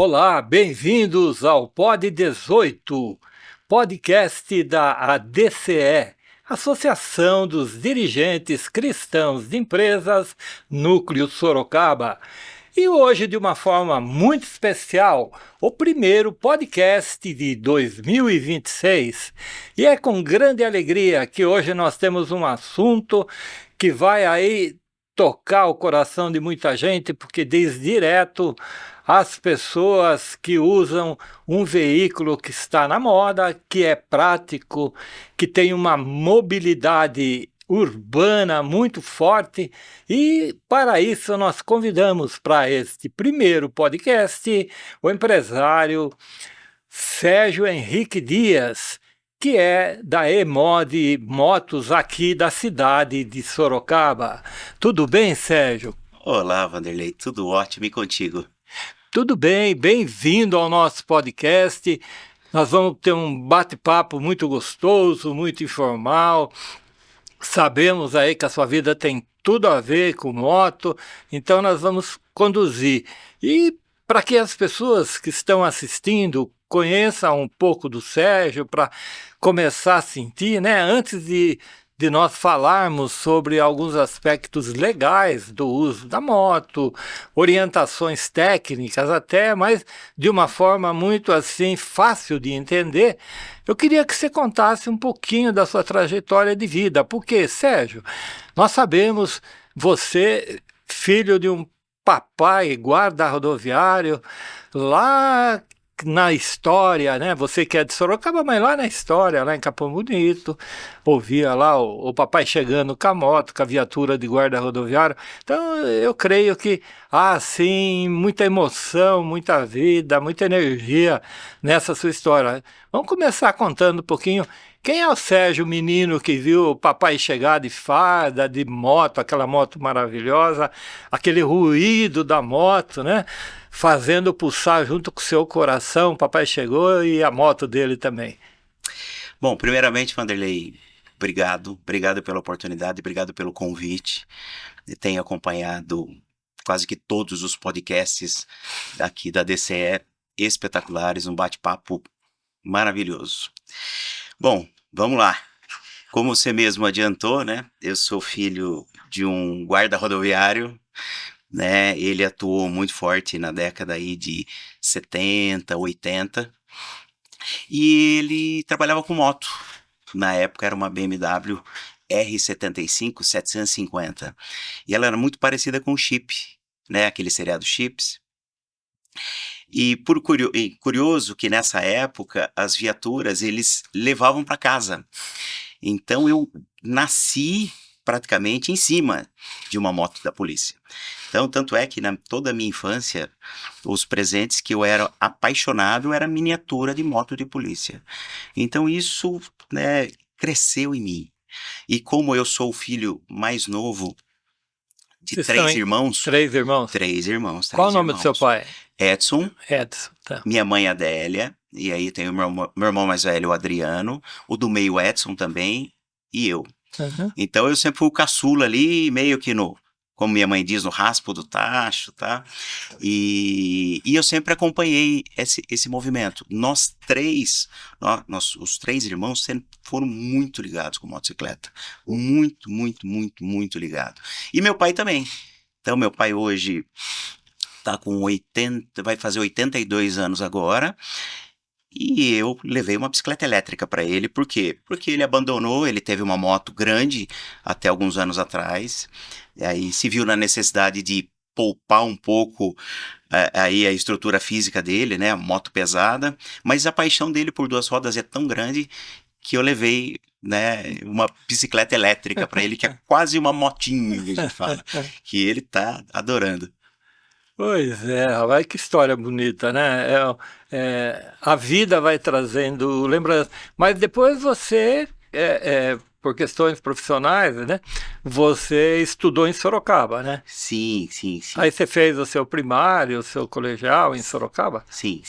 Olá, bem-vindos ao Pod 18, podcast da ADCE, Associação dos Dirigentes Cristãos de Empresas, Núcleo Sorocaba. E hoje, de uma forma muito especial, o primeiro podcast de 2026. E é com grande alegria que hoje nós temos um assunto que vai aí tocar o coração de muita gente, porque diz direto às pessoas que usam um veículo que está na moda, que é prático, que tem uma mobilidade urbana muito forte, e para isso nós convidamos para este primeiro podcast o empresário Sérgio Henrique Dias, que é da E-Mod Motos aqui da cidade de Sorocaba. Tudo bem, Sérgio? Olá, Vanderlei, tudo ótimo e contigo? Tudo bem, bem-vindo ao nosso podcast. Nós vamos ter um bate-papo muito gostoso, muito informal. Sabemos aí que a sua vida tem tudo a ver com moto, então nós vamos conduzir. E para que as pessoas que estão assistindo conheçam um pouco do Sérgio, para começar a sentir, né? Antes de nós falarmos sobre alguns aspectos legais do uso da moto, orientações técnicas até, mas de uma forma muito assim fácil de entender, eu queria que você contasse um pouquinho da sua trajetória de vida. Porque, Sérgio, nós sabemos, você, filho de um papai guarda rodoviário, lá na história, né? Você que é de Sorocaba, mas lá na história, lá em Capão Bonito, ouvia lá o papai chegando com a moto, com a viatura de guarda rodoviário. Então, eu creio que há, sim, muita emoção, muita vida, muita energia nessa sua história. Vamos começar contando um pouquinho. Quem é o Sérgio, menino que viu o papai chegar de farda, de moto, aquela moto maravilhosa, aquele ruído da moto, né? Fazendo pulsar junto com o seu coração, o papai chegou e a moto dele também. Bom, primeiramente, Vanderlei, obrigado pela oportunidade, obrigado pelo convite. Eu tenho acompanhado quase que todos os podcasts aqui da DCE, espetaculares, um bate-papo maravilhoso. Bom, vamos lá. Como você mesmo adiantou, né? Eu sou filho de um guarda rodoviário, né? Ele atuou muito forte na década aí de 70, 80, e ele trabalhava com moto. Na época era uma BMW R75 750, e ela era muito parecida com o Chip, né? Aquele seriado Chips. E curioso que nessa época as viaturas eles levavam para casa. Então eu nasci praticamente em cima de uma moto da polícia. Então, tanto é que toda a minha infância, os presentes que eu era apaixonado era miniatura de moto de polícia. Então isso, né, cresceu em mim. E como eu sou o filho mais novo de Vocês três irmãos... Três irmãos? Três irmãos. Qual o nome do seu pai? Edson. Edson, tá. Minha mãe Adélia. E aí tem o meu irmão mais velho, o Adriano. O do meio, o Edson também. E eu. Uhum. Então eu sempre fui o caçula ali, meio que como minha mãe diz, no raspo do tacho, tá? E eu sempre acompanhei esse movimento. Nós os três irmãos sempre foram muito ligados com motocicleta. Muito, muito, muito, muito ligados. E meu pai também. Então meu pai hoje tá com 80, vai fazer 82 anos agora. E eu levei uma bicicleta elétrica para ele. Por quê? Porque ele abandonou, ele teve uma moto grande até alguns anos atrás, e aí se viu na necessidade de poupar um pouco aí a estrutura física dele, né, a moto pesada, mas a paixão dele por duas rodas é tão grande que eu levei, né, uma bicicleta elétrica para ele, que é quase uma motinha que a gente fala, que ele tá adorando. Pois é, rapaz, que história bonita, né? A vida vai trazendo lembranças. Mas depois você, por questões profissionais, né? Você estudou em Sorocaba, né? Sim. Aí você fez o seu primário, o seu colegial em Sorocaba? Sim.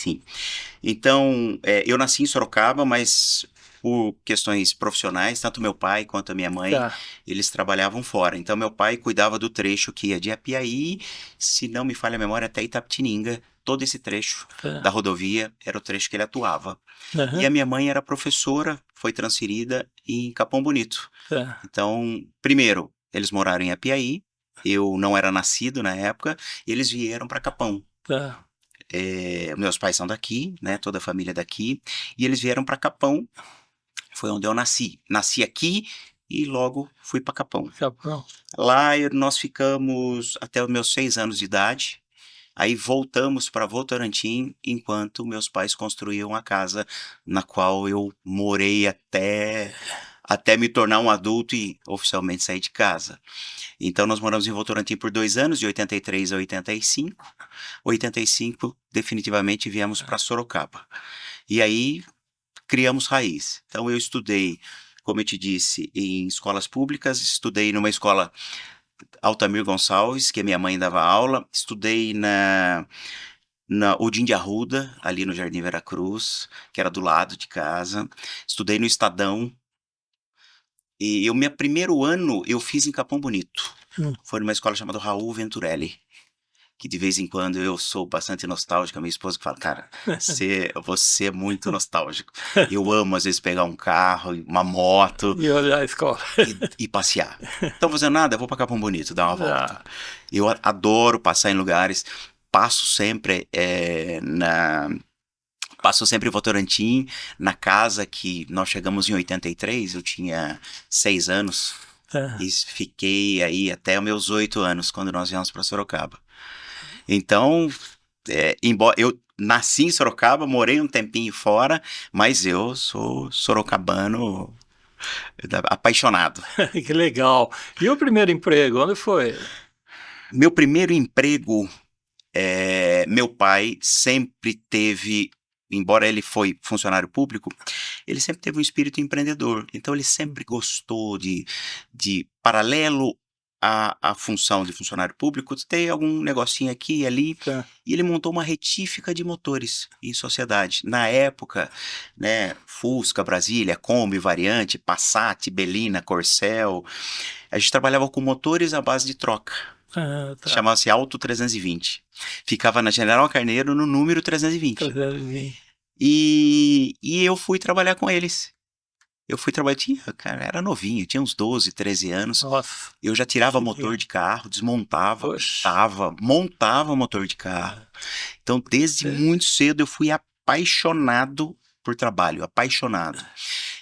Então, eu nasci em Sorocaba, mas por questões profissionais, tanto meu pai quanto a minha mãe, eles trabalhavam fora. Então, meu pai cuidava do trecho que ia de Apiaí, se não me falha a memória, até Itapetininga, todo esse trecho da rodovia era o trecho que ele atuava. Uhum. E a minha mãe era professora, foi transferida em Capão Bonito. Então, primeiro, eles moraram em Apiaí, eu não era nascido na época, e eles vieram para Capão. Meus pais são daqui, né? Toda a família é daqui, e eles vieram para Capão, foi onde eu nasci. Nasci aqui e logo fui para Capão. Lá nós ficamos até os meus 6 anos de idade. Aí voltamos para Votorantim, enquanto meus pais construíam a casa na qual eu morei até me tornar um adulto e oficialmente sair de casa. Então nós moramos em Votorantim por 2 anos, de 83 a 85. 85, definitivamente viemos para Sorocaba. E aí criamos raiz. Então eu estudei, como eu te disse, em escolas públicas, estudei numa escola Altamir Gonçalves, que a minha mãe dava aula, estudei na Odin de Arruda, ali no Jardim Veracruz, que era do lado de casa, estudei no Estadão, e o meu primeiro ano eu fiz em Capão Bonito, foi numa escola chamada Raul Venturelli, que de vez em quando eu sou bastante nostálgico, a minha esposa que fala, cara, você é muito nostálgico. Eu amo, às vezes, pegar um carro, uma moto... E olhar a escola. E passear. Não fazendo nada, eu vou para Capão Bonito, dar uma volta. Eu adoro passar em lugares, passo sempre em Votorantim, na casa que nós chegamos em 83, eu tinha 6 anos, e fiquei aí até os meus 8 anos, quando nós viemos para Sorocaba. Então, embora eu nasci em Sorocaba, morei um tempinho fora, mas eu sou sorocabano apaixonado. Que legal. E o primeiro emprego, onde foi? Meu primeiro emprego, meu pai sempre teve, embora ele foi funcionário público, ele sempre teve um espírito empreendedor. Então ele sempre gostou de paralelo a função de funcionário público, ter algum negocinho aqui e ali, e ele montou uma retífica de motores em sociedade. Na época, né, Fusca, Brasília, Kombi, Variante, Passat, Belina, Corcel, a gente trabalhava com motores à base de troca. Chamava-se Auto 320. Ficava na General Carneiro no número 320. E eu fui trabalhar com eles. Cara, era novinho, tinha uns 12, 13 anos. Nossa. Eu já tirava motor de carro, desmontava, montava motor de carro. Então, desde muito cedo eu fui apaixonado por trabalho, apaixonado.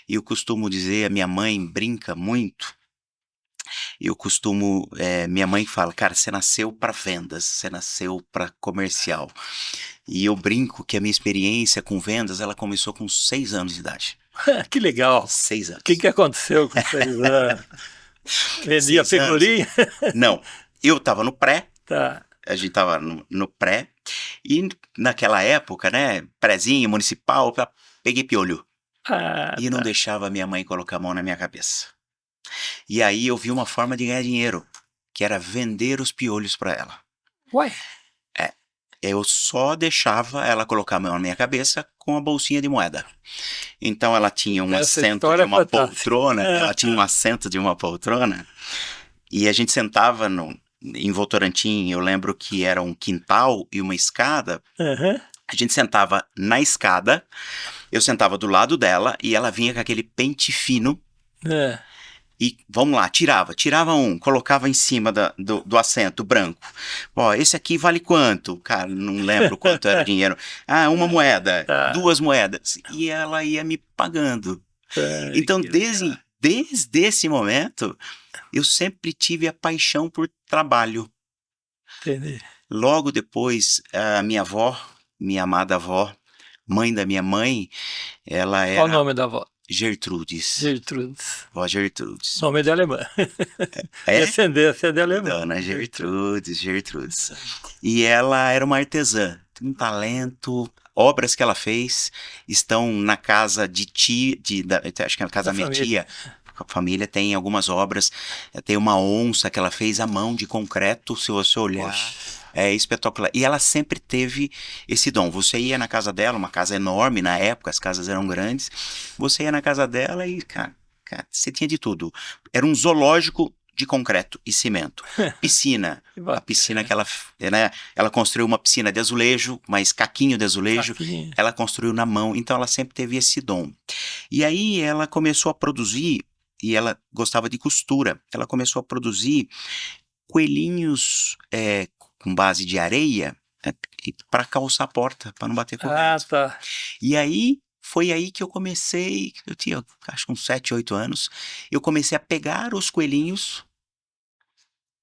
E eu costumo dizer, a minha mãe brinca muito, minha mãe fala, cara, você nasceu para vendas, você nasceu para comercial. E eu brinco que a minha experiência com vendas, ela começou com 6 anos de idade. Que legal. 6 anos. O que aconteceu com 6 anos? Vendia figurinha? Não, eu tava no pré. Tá. A gente tava no pré. E naquela época, né, prézinho, municipal, peguei piolho. E não deixava minha mãe colocar a mão na minha cabeça. E aí eu vi uma forma de ganhar dinheiro, que era vender os piolhos para ela. Ué? Eu só deixava ela colocar a mão na minha cabeça com a bolsinha de moeda. Então ela tinha um assento de uma poltrona, e a gente sentava em Votorantim, eu lembro que era um quintal e uma escada. A gente sentava na escada, eu sentava do lado dela e ela vinha com aquele pente fino. E vamos lá, tirava um, colocava em cima do assento branco. Ó, esse aqui vale quanto? Cara, não lembro quanto era o dinheiro. Uma moeda, 2 moedas. E ela ia me pagando. Então, desde esse momento, eu sempre tive a paixão por trabalho. Entendi. Logo depois, a minha avó, minha amada avó, mãe da minha mãe, ela era... Qual o nome da avó? Gertrudes. Vó Gertrudes. Nome de alemã. Descendência de alemã. Dona Gertrudes. E ela era uma artesã. Tem um talento. Obras que ela fez estão na casa de tia, acho que é na casa da minha tia. A família tem algumas obras. Tem uma onça que ela fez à mão de concreto, se você olhar. É espetacular. E ela sempre teve esse dom. Você ia na casa dela, uma casa enorme na época, as casas eram grandes. Você ia na casa dela e, cara, você tinha de tudo. Era um zoológico de concreto e cimento. Piscina. Que A bacana. piscina que ela construiu uma piscina de azulejo, mas caquinho de azulejo, Aqui. ela construiu na mão, então ela sempre teve esse dom. E aí ela começou a produzir, e ela gostava de costura, ela começou a produzir coelhinhos com base de areia para calçar a porta, para não bater com o Ah, vento. tá. E aí, foi aí que eu comecei, eu tinha acho que uns 7, 8 anos, eu comecei a pegar os coelhinhos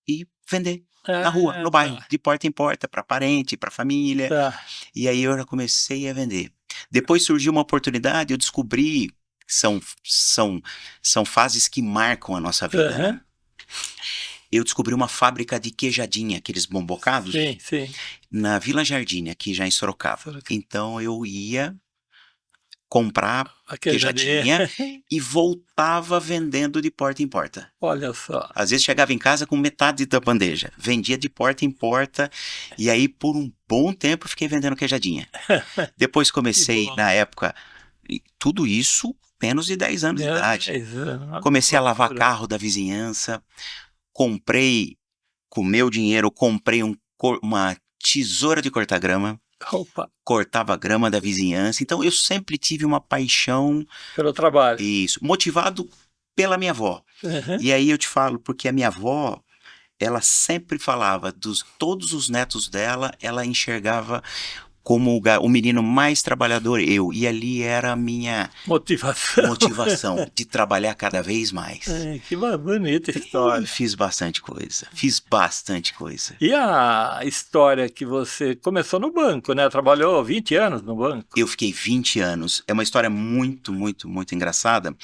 e vender na rua, no bairro, Tá. de porta em porta, para parente, para família. Tá. E aí eu já comecei a vender. Depois surgiu uma oportunidade, eu descobri que são fases que marcam a nossa vida, né? Aham. Eu descobri uma fábrica de queijadinha, aqueles bombocados, Sim, sim. na Vila Jardim, aqui já em Sorocaba. Sorocaba. Então eu ia comprar Aquele queijadinha e voltava vendendo de porta em porta. Olha só. Às vezes chegava em casa com metade da bandeja, vendia de porta em porta, e aí por um bom tempo fiquei vendendo queijadinha. Depois comecei, bom. na época, tudo isso menos de 10 anos de idade. 10 anos. Comecei a lavar Loucura. carro da vizinhança, comprei, com meu dinheiro, comprei uma tesoura de cortar grama, Opa, cortava a grama da vizinhança. Então eu sempre tive uma paixão, pelo trabalho. isso, motivado pela minha avó. Aham. E aí eu te falo, porque a minha avó, ela sempre falava todos os netos dela, ela enxergava como o menino mais trabalhador, eu. E ali era a minha Motivação. motivação de trabalhar cada vez mais. Que bonita E história. fiz bastante coisa. E a história que você começou no banco, né? Trabalhou 20 anos no banco. Eu fiquei 20 anos. É uma história muito, muito, muito engraçada,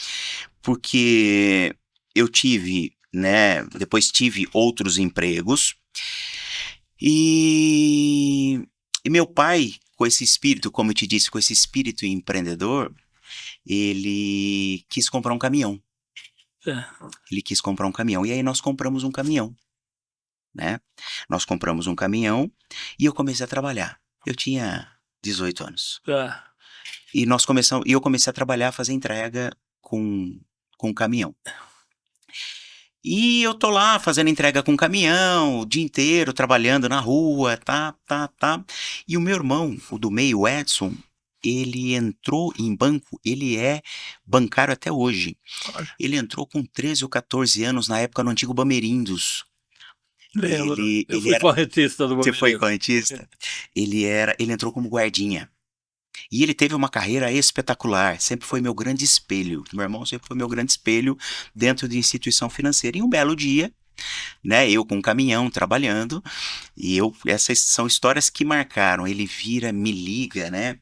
porque eu tive, né? Depois tive outros empregos. E meu pai, com esse espírito, como eu te disse, com esse espírito empreendedor, ele quis comprar um caminhão. É. Ele quis comprar um caminhão. E aí nós compramos um caminhão, né? Nós compramos um caminhão e eu comecei a trabalhar. Eu tinha 18 anos. Tá. E eu comecei a trabalhar, fazer entrega com o caminhão. E eu tô lá fazendo entrega com caminhão, o dia inteiro, trabalhando na rua, tá. E o meu irmão, o do meio, o Edson, ele entrou em banco, ele é bancário até hoje. Ele entrou com 13 ou 14 anos, na época no antigo Bamerindos. Lembro. Ele fui era... correntista do Você foi Bamerindos. correntista? Ele entrou como guardinha. E ele teve uma carreira espetacular, sempre foi meu grande espelho. Meu irmão sempre foi meu grande espelho dentro de instituição financeira. E um belo dia, né, eu com um caminhão trabalhando, e essas são histórias que marcaram. Ele vira, me liga, né,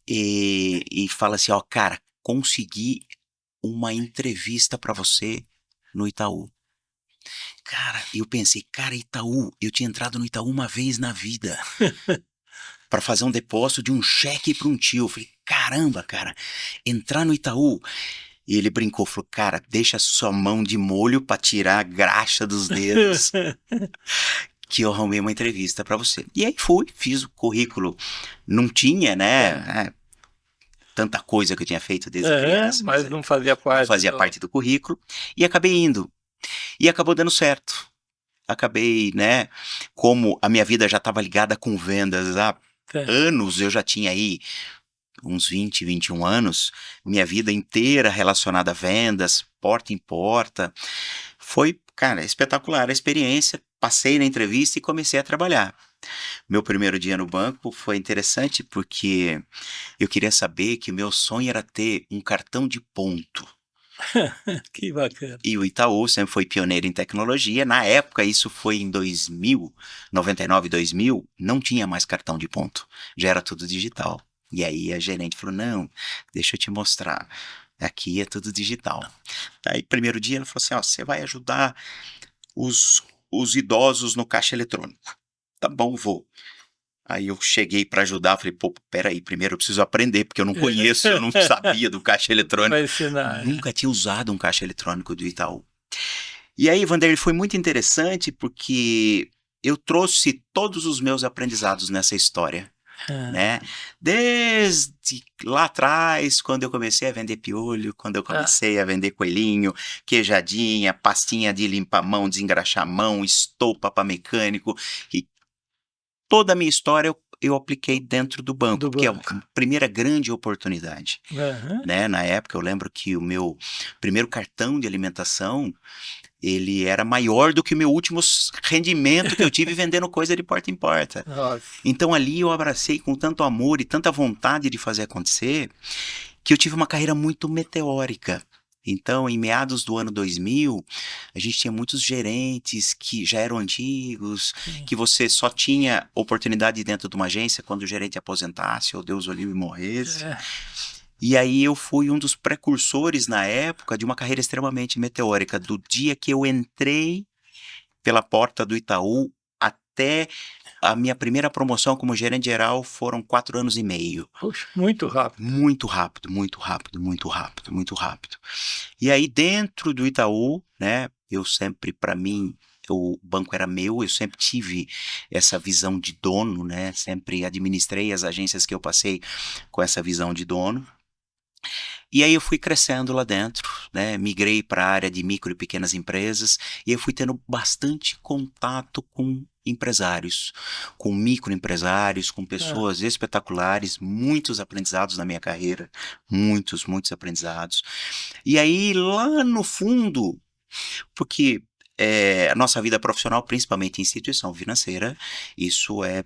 e fala assim, ó, cara, consegui uma entrevista para você no Itaú. Cara, eu pensei, cara, Itaú, eu tinha entrado no Itaú uma vez na vida. Para fazer um depósito de um cheque para um tio. Eu falei, caramba, cara, entrar no Itaú. E ele brincou, falou, cara, deixa sua mão de molho para tirar a graxa dos dedos, que eu arrumei uma entrevista para você. E aí fiz o currículo. Não tinha, né, tanta coisa que eu tinha feito desde criança. Mas não fazia parte. Fazia parte do currículo. E acabei indo. E acabou dando certo. Acabei, né, como a minha vida já estava ligada com vendas há anos, eu já tinha aí uns 20, 21 anos, minha vida inteira relacionada a vendas, porta em porta. Foi, cara, espetacular a experiência. Passei na entrevista e comecei a trabalhar. Meu primeiro dia no banco foi interessante porque eu queria saber que o meu sonho era ter um cartão de ponto. Que bacana. E o Itaú sempre foi pioneiro em tecnologia. Na época, isso foi em 2000, 99, 2000, não tinha mais cartão de ponto. Já era tudo digital. E aí a gerente falou, não, deixa eu te mostrar. Aqui é tudo digital. Aí, primeiro dia, ela falou assim, ó, você vai ajudar os idosos no caixa eletrônico. Tá bom, vou. Aí eu cheguei para ajudar, falei, pô, peraí, primeiro eu preciso aprender, porque eu não conheço, eu não sabia do caixa eletrônico. Vai ensinar. Nunca tinha usado um caixa eletrônico do Itaú. E aí, Vanderlei, foi muito interessante porque eu trouxe todos os meus aprendizados nessa história né? Desde lá atrás, quando eu comecei a vender piolho, quando eu comecei a vender coelhinho, queijadinha, pastinha de limpar mão, desengraxar mão, estopa para mecânico, e toda a minha história eu apliquei dentro do banco, Do porque é a banco. primeira grande oportunidade, Aham. né? Na época, eu lembro que o meu primeiro cartão de alimentação, ele era maior do que o meu último rendimento que eu tive vendendo coisa de porta em porta. Nossa. Então ali eu abracei com tanto amor e tanta vontade de fazer acontecer, que eu tive uma carreira muito meteórica. Então, em meados do ano 2000, a gente tinha muitos gerentes que já eram antigos, Sim. que você só tinha oportunidade dentro de uma agência quando o gerente aposentasse ou Deus o livre morresse. É. E aí eu fui um dos precursores na época de uma carreira extremamente meteórica, do dia que eu entrei pela porta do Itaú até a minha primeira promoção como gerente geral foram 4 anos e meio. Puxa, muito rápido. Muito rápido, muito rápido, muito rápido, muito rápido. E aí dentro do Itaú, né, eu sempre, para mim, o banco era meu, eu sempre tive essa visão de dono, né, sempre administrei as agências que eu passei com essa visão de dono. E aí eu fui crescendo lá dentro, né? Migrei para a área de micro e pequenas empresas e eu fui tendo bastante contato com empresários, com microempresários, com Ah, pessoas espetaculares, muitos aprendizados na minha carreira, muitos, muitos aprendizados. E aí lá no fundo, porque a nossa vida profissional, principalmente em instituição financeira, isso é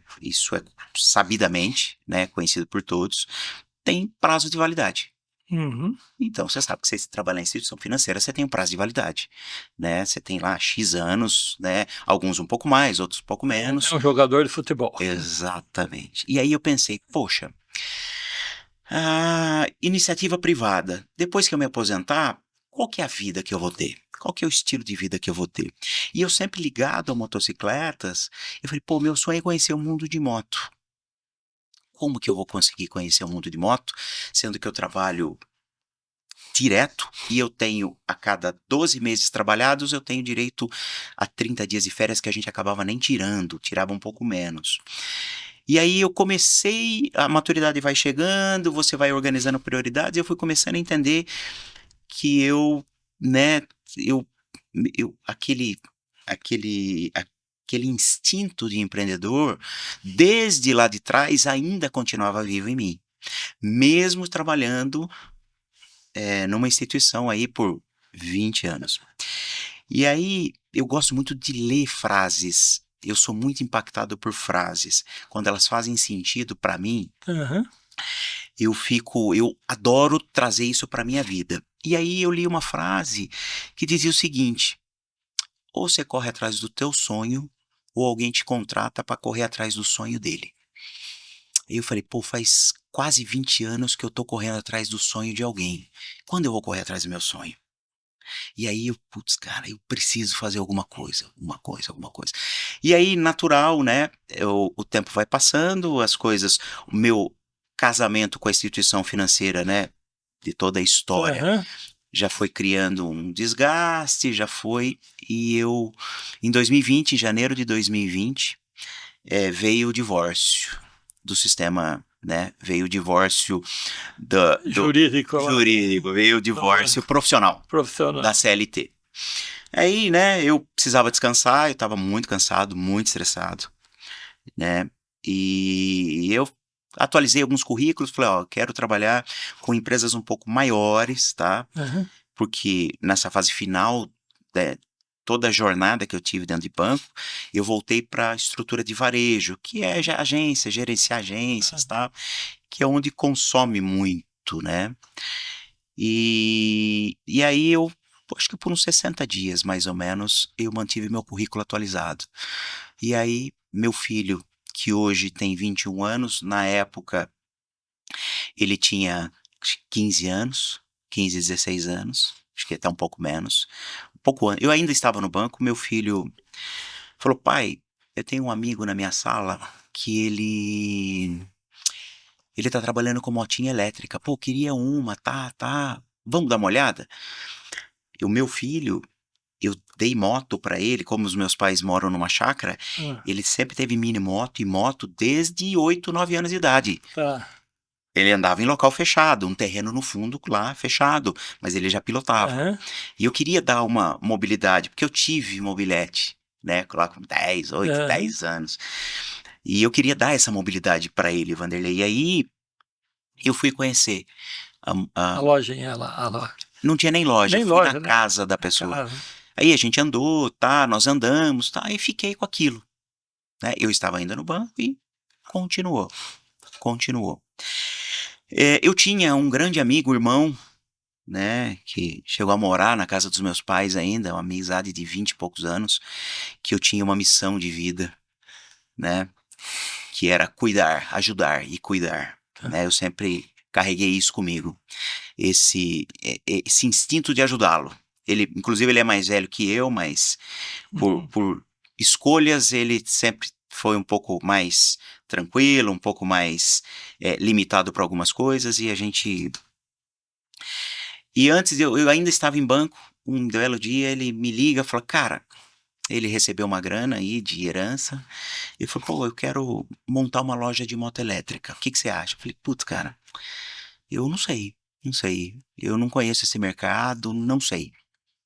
sabidamente, né, conhecido por todos, tem prazo de validade. uhum. Então, você sabe que você trabalhar em instituição financeira, você tem um prazo de validade, né? Você tem lá X anos, né? Alguns um pouco mais, outros um pouco É menos. um jogador de futebol. Exatamente. E aí eu pensei, poxa, iniciativa privada. Depois que eu me aposentar, qual que é a vida que eu vou ter? Qual que é o estilo de vida que eu vou ter? E eu sempre ligado a motocicletas, eu falei, pô, meu sonho é conhecer o mundo de moto. Como que eu vou conseguir conhecer o mundo de moto, sendo que eu trabalho direto e eu tenho a cada 12 meses trabalhados, eu tenho direito a 30 dias de férias que a gente acabava nem tirando, tirava um pouco menos. E aí eu comecei, a maturidade vai chegando, você vai organizando prioridades, e eu fui começando a entender que né, eu, aquele, aquele instinto de empreendedor, desde lá de trás, ainda continuava vivo em mim. Mesmo trabalhando numa instituição aí por 20 anos. E aí eu gosto muito de ler frases. Eu sou muito impactado por frases. Quando elas fazem sentido para mim, Aham. eu adoro trazer isso para minha vida. E aí eu li uma frase que dizia o seguinte: ou você corre atrás do teu sonho, ou alguém te contrata para correr atrás do sonho dele. Aí eu falei, pô, faz quase 20 anos que eu tô correndo atrás do sonho de alguém. Quando eu vou correr atrás do meu sonho? E aí eu, putz, cara, eu preciso fazer alguma coisa, alguma coisa, alguma coisa. E aí, natural, né? O tempo vai passando, as coisas, o meu casamento com a instituição financeira, né? De toda a história, Aham. já foi criando um desgaste, já foi. E eu, em 2020, em janeiro de 2020, veio o divórcio do sistema, né? Veio o divórcio do Jurídico lá. jurídico, veio o divórcio Nossa, profissional da profissional. CLT. Aí, né, eu precisava descansar, eu estava muito cansado, muito estressado, né? E eu atualizei alguns currículos, falei, ó, quero trabalhar com empresas um pouco maiores, tá? Aham. Porque nessa fase final, né, toda a jornada que eu tive dentro de banco, eu voltei para a estrutura de varejo, que é agência, gerenciar agências, tá? Que é onde consome muito, né? E aí eu, acho que por uns 60 dias, mais ou menos, eu mantive meu currículo atualizado. E aí, meu filho, que hoje tem 21 anos, na época ele tinha acho que 15 anos, 15, 16 anos, acho que até um pouco menos. Eu ainda estava no banco, meu filho falou, pai, eu tenho um amigo na minha sala que ele tá trabalhando com motinha elétrica. Pô, queria uma, tá. Vamos dar uma olhada? E o meu filho, eu dei moto para ele, como os meus pais moram numa chácara, Ah, ele sempre teve mini moto e moto desde 8, 9 anos de idade. tá. Ele andava em local fechado, um terreno no fundo lá fechado, mas ele já pilotava. Aham. E eu queria dar uma mobilidade, porque eu tive mobilete, né, lá com 10, 8, Aham. 10 anos. E eu queria dar essa mobilidade para ele, Vanderlei. E aí eu fui conhecer. a- A a- lojinha lá, a loja. não tinha nem loja, Nem fui na loja, né? casa da A pessoa. casa. Aí a gente andou, tá, nós andamos, tá, e fiquei com aquilo, né? Eu estava ainda no banco e continuou, continuou. Eu tinha um grande amigo, irmão, né, que chegou a morar na casa dos meus pais ainda, uma amizade de 20 e poucos anos, que eu tinha uma missão de vida, né, que era cuidar, ajudar e cuidar, né? Eu sempre carreguei isso comigo, esse instinto de ajudá-lo. Ele, inclusive, ele é mais velho que eu, mas Uhum. por escolhas ele sempre foi um pouco mais tranquilo, um pouco mais limitado para algumas coisas e a gente. E antes eu ainda estava em banco. Um belo dia ele me liga e fala, cara, ele recebeu uma grana aí de herança. Ele falou, pô, eu quero montar uma loja de moto elétrica. O que que você acha? Eu falei, putz, cara, eu não sei, não sei. Eu não conheço esse mercado, não sei,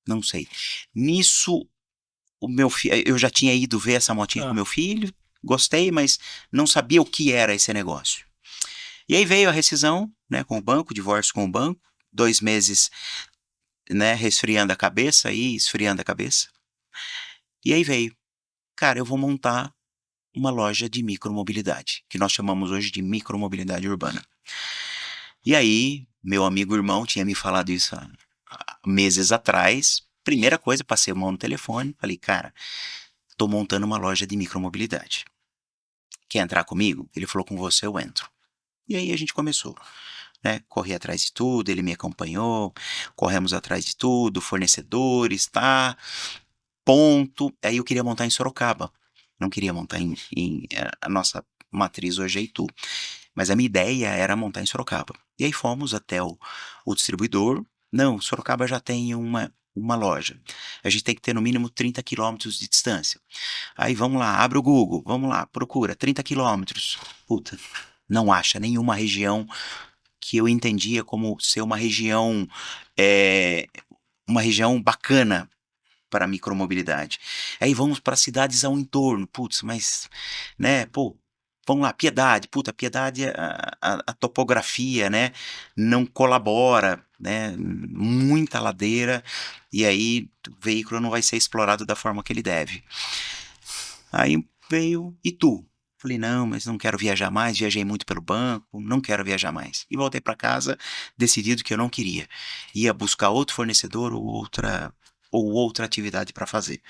não sei. Nisso, o meu filho, eu já tinha ido ver essa motinha com Ah, meu filho, gostei, mas não sabia o que era esse negócio. E aí veio a rescisão, né, com o banco, divórcio com o banco, 2 meses, né, resfriando a cabeça e esfriando a cabeça. E aí veio, cara, eu vou montar uma loja de micromobilidade, que nós chamamos hoje de micromobilidade urbana. E aí, meu amigo irmão tinha me falado isso há meses atrás. Primeira coisa, passei a mão no telefone, falei, cara, tô montando uma loja de micromobilidade. Quer entrar comigo? Ele falou, com você eu entro. E aí a gente começou, né? Corri atrás de tudo, ele me acompanhou, corremos atrás de tudo, fornecedores, tá? Ponto. Aí eu queria montar em Sorocaba. Não queria montar a nossa matriz hoje é Itu. Mas a minha ideia era montar em Sorocaba. E aí fomos até o distribuidor. Não, Sorocaba já tem uma loja. A gente tem que ter no mínimo 30 quilômetros de distância. Aí vamos lá, abre o Google, vamos lá, procura 30 quilômetros. Puta, não acha nenhuma região que eu entendia como ser é, uma região bacana para micromobilidade. Aí vamos para cidades ao entorno, putz, mas, né, pô, vamos lá, Piedade, puta, Piedade, a topografia, né, não colabora, né, muita ladeira, e aí o veículo não vai ser explorado da forma que ele deve. Aí veio Itu. Falei, não, mas não quero viajar mais, viajei muito pelo banco, não quero viajar mais. E voltei para casa decidido que eu não queria. Ia buscar outro fornecedor ou outra atividade para fazer.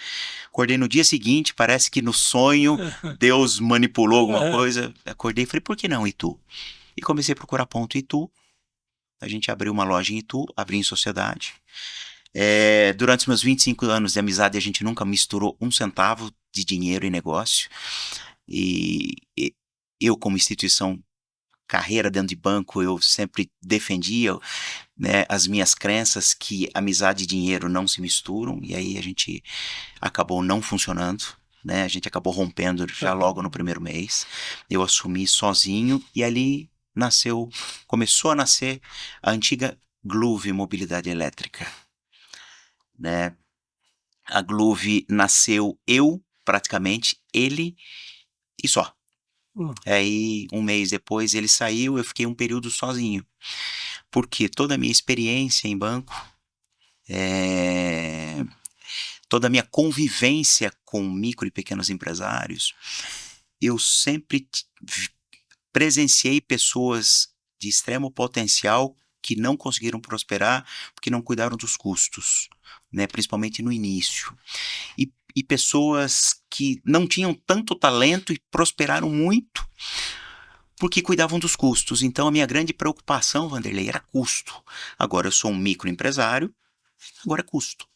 Acordei no dia seguinte, parece que no sonho Deus manipulou alguma ah, coisa. Acordei e falei, por que não Itu? E comecei a procurar ponto Itu. A gente abriu uma loja em Itu, abri em sociedade. Durante os meus 25 anos de amizade, a gente nunca misturou um centavo de dinheiro e negócio. E eu, como instituição, carreira dentro de banco, eu sempre defendia, né, as minhas crenças que amizade e dinheiro não se misturam. E aí a gente acabou não funcionando. Né, a gente acabou rompendo já logo no primeiro mês. Eu assumi sozinho e ali começou a nascer a antiga Gluve Mobilidade Elétrica, né? A Gluve nasceu praticamente, ele e só. hum, Aí, um mês depois, ele saiu, eu fiquei um período sozinho. Porque toda a minha experiência em banco, é, toda a minha convivência com micro e pequenos empresários, eu sempre presenciei pessoas de extremo potencial que não conseguiram prosperar porque não cuidaram dos custos, né? Principalmente no início. E pessoas que não tinham tanto talento e prosperaram muito porque cuidavam dos custos. Então, a minha grande preocupação, Vanderlei, era custo. Agora eu sou um microempresário, agora é custo.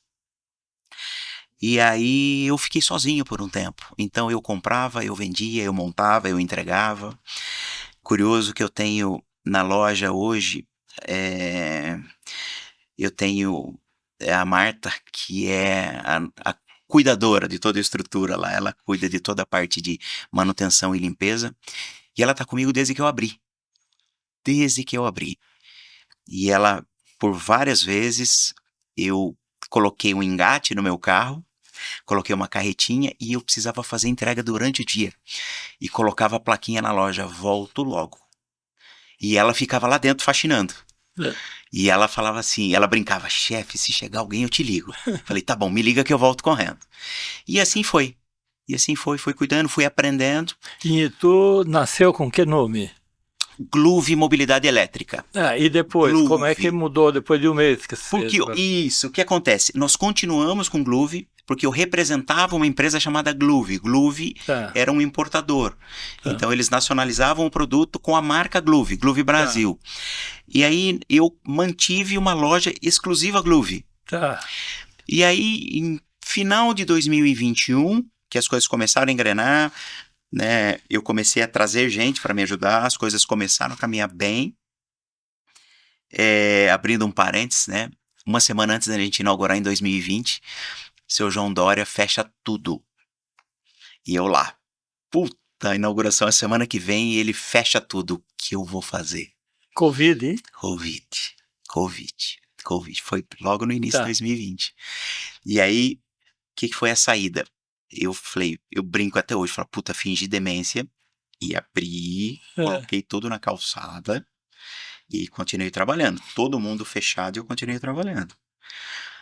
E aí eu fiquei sozinho por um tempo. Então eu comprava, eu vendia, eu montava, eu entregava. Curioso que eu tenho na loja hoje, é, eu tenho é a Marta, que é a cuidadora de toda a estrutura lá. Ela cuida de toda a parte de manutenção e limpeza. E ela tá comigo desde que eu abri. Desde que eu abri. E ela, por várias vezes, eu coloquei um engate no meu carro, coloquei uma carretinha e eu precisava fazer entrega durante o dia. E colocava a plaquinha na loja, volto logo. E ela ficava lá dentro faxinando. E ela falava assim, ela brincava, chefe, se chegar alguém eu te ligo. Falei, tá bom, me liga que eu volto correndo. E assim foi. E assim foi, fui cuidando, fui aprendendo. E tu nasceu com que nome? Gluve Mobilidade Elétrica. E depois, como é que Gluve. mudou depois de um mês que você Porque fez? isso, o que acontece? Nós continuamos com Gluve, porque eu representava uma empresa chamada Gluve. Gluve Tá, era um importador. tá, Então eles nacionalizavam o produto com a marca Gluve, Gluve Brasil. E aí eu mantive uma loja exclusiva Gluve. tá. E aí, em final de 2021, que as coisas começaram a engrenar, né? Eu comecei a trazer gente para me ajudar, as coisas começaram a caminhar bem. Abrindo um parênteses, né? Uma semana antes da gente inaugurar em 2020, seu João Dória fecha tudo. E eu lá, puta, a inauguração é semana que vem e ele fecha tudo. O que eu vou fazer? Covid, hein? Covid. Foi logo no início de Tá. 2020. E aí, o que foi a saída? Eu falei, eu brinco até hoje, falo, puta, fingi demência. E abri, coloquei tudo na calçada e continuei trabalhando. Todo mundo fechado e eu continuei trabalhando.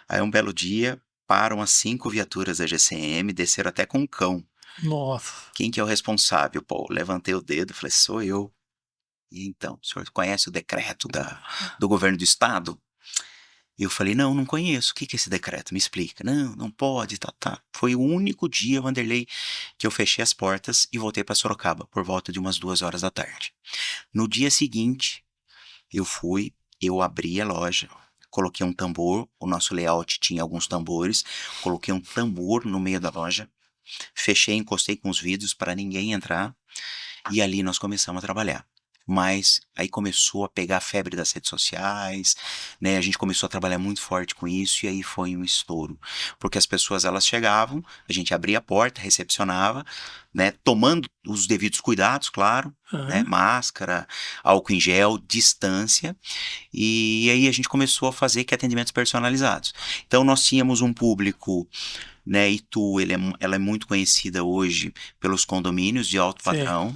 Aí um belo dia, param as 5 viaturas da GCM, desceram até com um cão. Nossa. Quem que é o responsável? Pô, levantei o dedo, falei, sou eu. E então, o senhor conhece o decreto do governo do estado? E eu falei, não conheço. O que é esse decreto? Me explica. Não pode, tá. Foi o único dia, Wanderlei, que eu fechei as portas e voltei para Sorocaba, por volta de umas 2 horas da tarde. No dia seguinte, eu abri a loja, coloquei um tambor, o nosso layout tinha alguns tambores, coloquei um tambor no meio da loja, fechei, encostei com os vidros para ninguém entrar, e ali nós começamos a trabalhar. Mas aí começou a pegar a febre das redes sociais, né? A gente começou a trabalhar muito forte com isso e aí foi um estouro. Porque as pessoas, elas chegavam, a gente abria a porta, recepcionava, né? Tomando os devidos cuidados, claro, né? Máscara, álcool em gel, distância. E aí a gente começou a fazer atendimentos personalizados. Então nós tínhamos um público, né? Itu, ela é muito conhecida hoje pelos condomínios de alto padrão,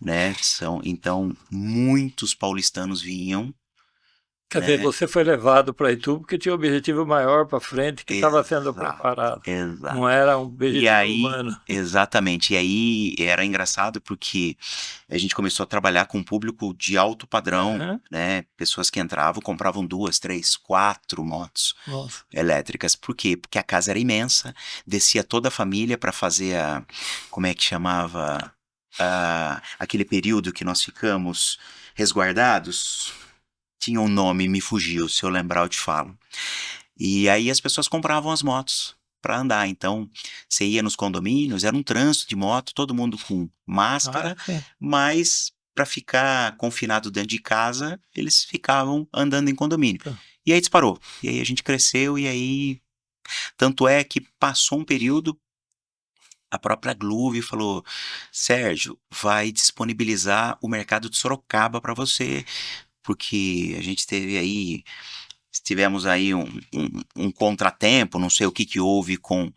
né? Então muitos paulistanos vinham. Quer dizer, Né? você foi levado para Itu porque tinha um objetivo maior para frente que estava sendo preparado. Exato. Não era um objetivo E aí, humano. exatamente. E aí era engraçado porque a gente começou a trabalhar com um público de alto padrão, né? Pessoas que entravam, compravam 2, 3, 4 motos elétricas. Por quê? Porque a casa era imensa, descia toda a família para fazer como é que chamava? Aquele período que nós ficamos resguardados. Tinha um nome, me fugiu, se eu lembrar eu te falo. E aí as pessoas compravam as motos para andar. Então, você ia nos condomínios, era um trânsito de moto, todo mundo com máscara, mas para ficar confinado dentro de casa, eles ficavam andando em condomínio. E aí disparou. E aí a gente cresceu e aí... Tanto é que passou um período, a própria Gluve falou, Sérgio, vai disponibilizar o mercado de Sorocaba para você, porque a gente tivemos aí um contratempo, não sei o que houve com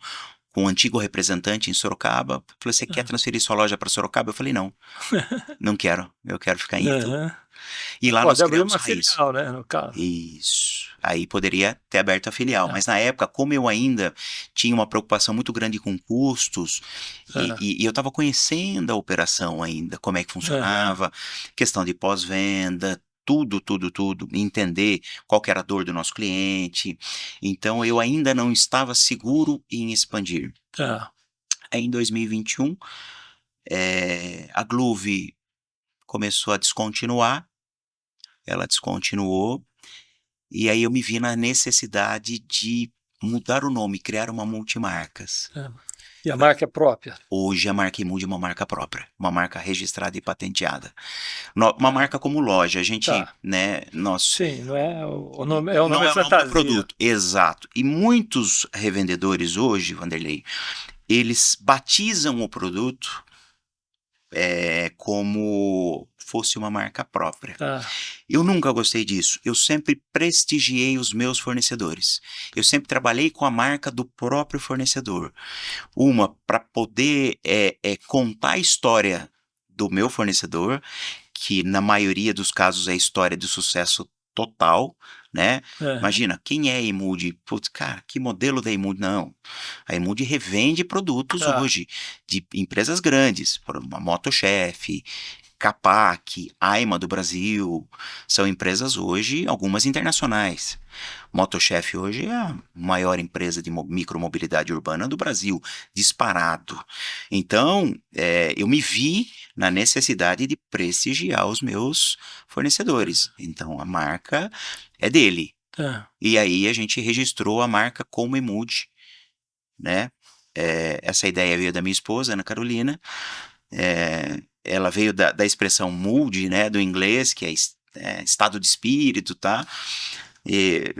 o antigo representante em Sorocaba. Falei, você quer transferir sua loja para Sorocaba? Eu falei, não quero, eu quero ficar em Itu. E lá nós criamos abrir uma filial, né, no caso. Isso. Aí poderia ter aberto a filial, mas na época, como eu ainda tinha uma preocupação muito grande com custos, e eu estava conhecendo a operação ainda, como é que funcionava, questão de pós-venda, tudo, entender qual que era a dor do nosso cliente. Então, eu ainda não estava seguro em expandir. Aí, em 2021, a Gluve começou a descontinuar, ela descontinuou, e aí eu me vi na necessidade de mudar o nome, criar uma multimarcas. E a marca é própria? Hoje a marca Imude é uma marca própria, uma marca registrada e patenteada. Uma Ah, marca como loja, a gente, tá. né, nós Sim, não é o nome, é o não nome é o nome do fantasia. produto, exato. E muitos revendedores hoje, Vanderlei, eles batizam o produto como fosse uma marca própria. Tá. Eu nunca gostei disso. Eu sempre prestigiei os meus fornecedores. Eu sempre trabalhei com a marca do próprio fornecedor. Uma, para poder contar a história do meu fornecedor, que na maioria dos casos é história de sucesso total, né? Aham. Imagina, quem é a Imude? Putz, cara, que modelo da Imude? Não. A Imude revende produtos Tá. hoje de empresas grandes, por uma Motochef, Capac, Aima do Brasil, são empresas hoje, algumas internacionais. Motochef hoje é a maior empresa de micromobilidade urbana do Brasil, disparado. Então, eu me vi na necessidade de prestigiar os meus fornecedores. Então, a marca é dele. Tá. E aí a gente registrou a marca como Emude, né? Essa ideia veio da minha esposa, Ana Carolina. Ela veio da expressão mood, né, do inglês, que é estado de espírito, tá? E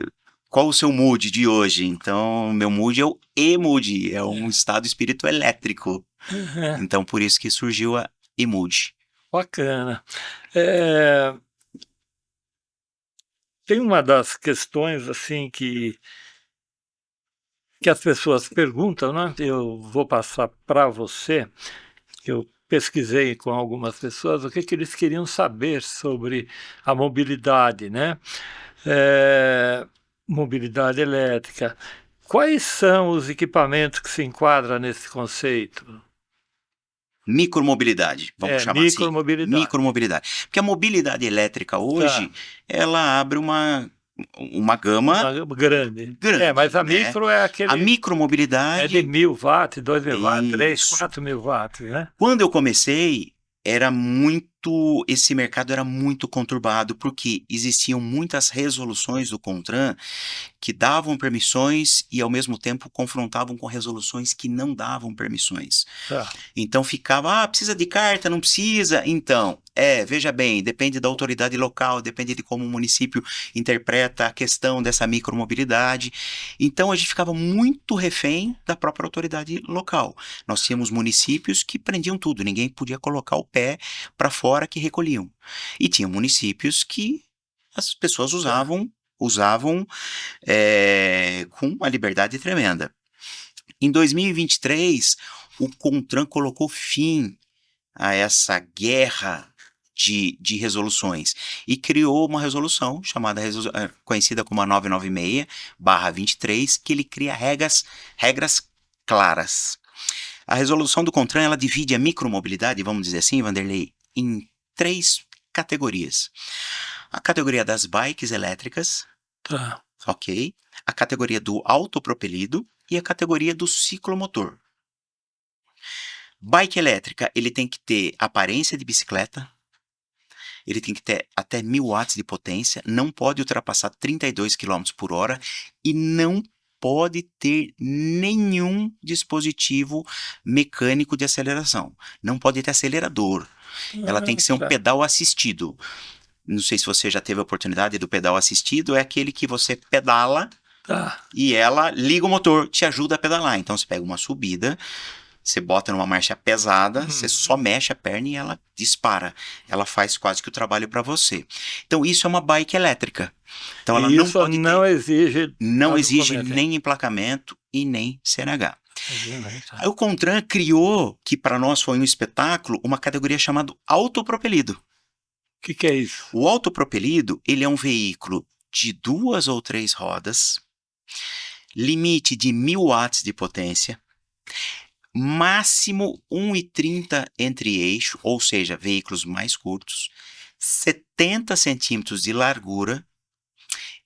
qual o seu mood de hoje? Então, meu mood é o e-mood, é um estado de espírito elétrico. Aham. Então, por isso que surgiu a e-mood. Bacana. É, tem uma das questões assim que as pessoas perguntam, né? Eu vou passar para você, que eu pesquisei com algumas pessoas o que, que eles queriam saber sobre a mobilidade, né? É, mobilidade elétrica. Quais são os equipamentos que se enquadram nesse conceito? Micromobilidade, vamos É, chamar assim. micromobilidade. Micromobilidade. Porque a mobilidade elétrica Tá, hoje, ela abre uma gama uma grande. É, mas grande, a né? micro é A aquele, é de micromobilidade, 1.000 watts, 2.000 watts, 3, isso. 4.000 watts, né? Quando eu comecei, esse mercado era muito conturbado, porque existiam muitas resoluções do CONTRAN que davam permissões e, ao mesmo tempo, confrontavam com resoluções que não davam permissões. Tá. Então ficava, precisa de carta, não precisa? Então, veja bem, depende da autoridade local, depende de como o município interpreta a questão dessa micromobilidade. Então a gente ficava muito refém da própria autoridade local. Nós tínhamos municípios que prendiam tudo, ninguém podia colocar o pé para fora que recolhiam. E tinha municípios que as pessoas Tá. usavam com uma liberdade tremenda. Em 2023, o CONTRAN colocou fim a essa guerra de resoluções e criou uma resolução chamada conhecida como a 996/23, que ele cria regras claras. A resolução do CONTRAN ela divide a micromobilidade, vamos dizer assim, Vanderlei, em 3 categorias. A categoria das bikes elétricas, Tá. ok? A categoria do autopropelido e a categoria do ciclomotor. Bike elétrica, ele tem que ter aparência de bicicleta, ele tem que ter até 1.000 watts de potência, não pode ultrapassar 32 km por hora e não pode ter nenhum dispositivo mecânico de aceleração. Não pode ter acelerador. Ela tem que ser um Tá. pedal assistido. Não sei se você já teve a oportunidade do pedal assistido, é aquele que você pedala Tá. e ela liga o motor, te ajuda a pedalar. Então você pega uma subida, você bota numa marcha pesada, você só Uhum. mexe a perna e ela dispara. Ela faz quase que o trabalho para você. Então isso é uma bike elétrica. Então ela E não isso pode ter, não exige não a exige documentação. nem emplacamento e nem CNH. Aí Tá. o CONTRAN criou, que para nós foi um espetáculo, uma categoria chamada autopropelido. O que é isso? O autopropelido, ele é um veículo de 2 ou 3 rodas, limite de 1.000 watts de potência, máximo 1,30 entre eixo, ou seja, veículos mais curtos, 70 centímetros de largura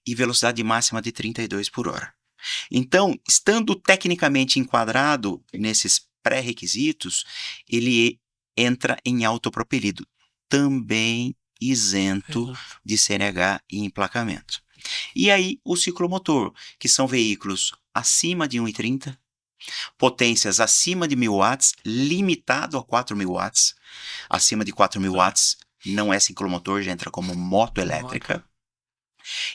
e velocidade máxima de 32 por hora. Então, estando tecnicamente enquadrado nesses pré-requisitos, ele entra em autopropelido, também isento de CNH e emplacamento. E aí, o ciclomotor, que são veículos acima de 1,30, Potências acima de 1000 watts, limitado a 4000 watts. Acima de 4000 watts não é ciclomotor, já entra como moto elétrica.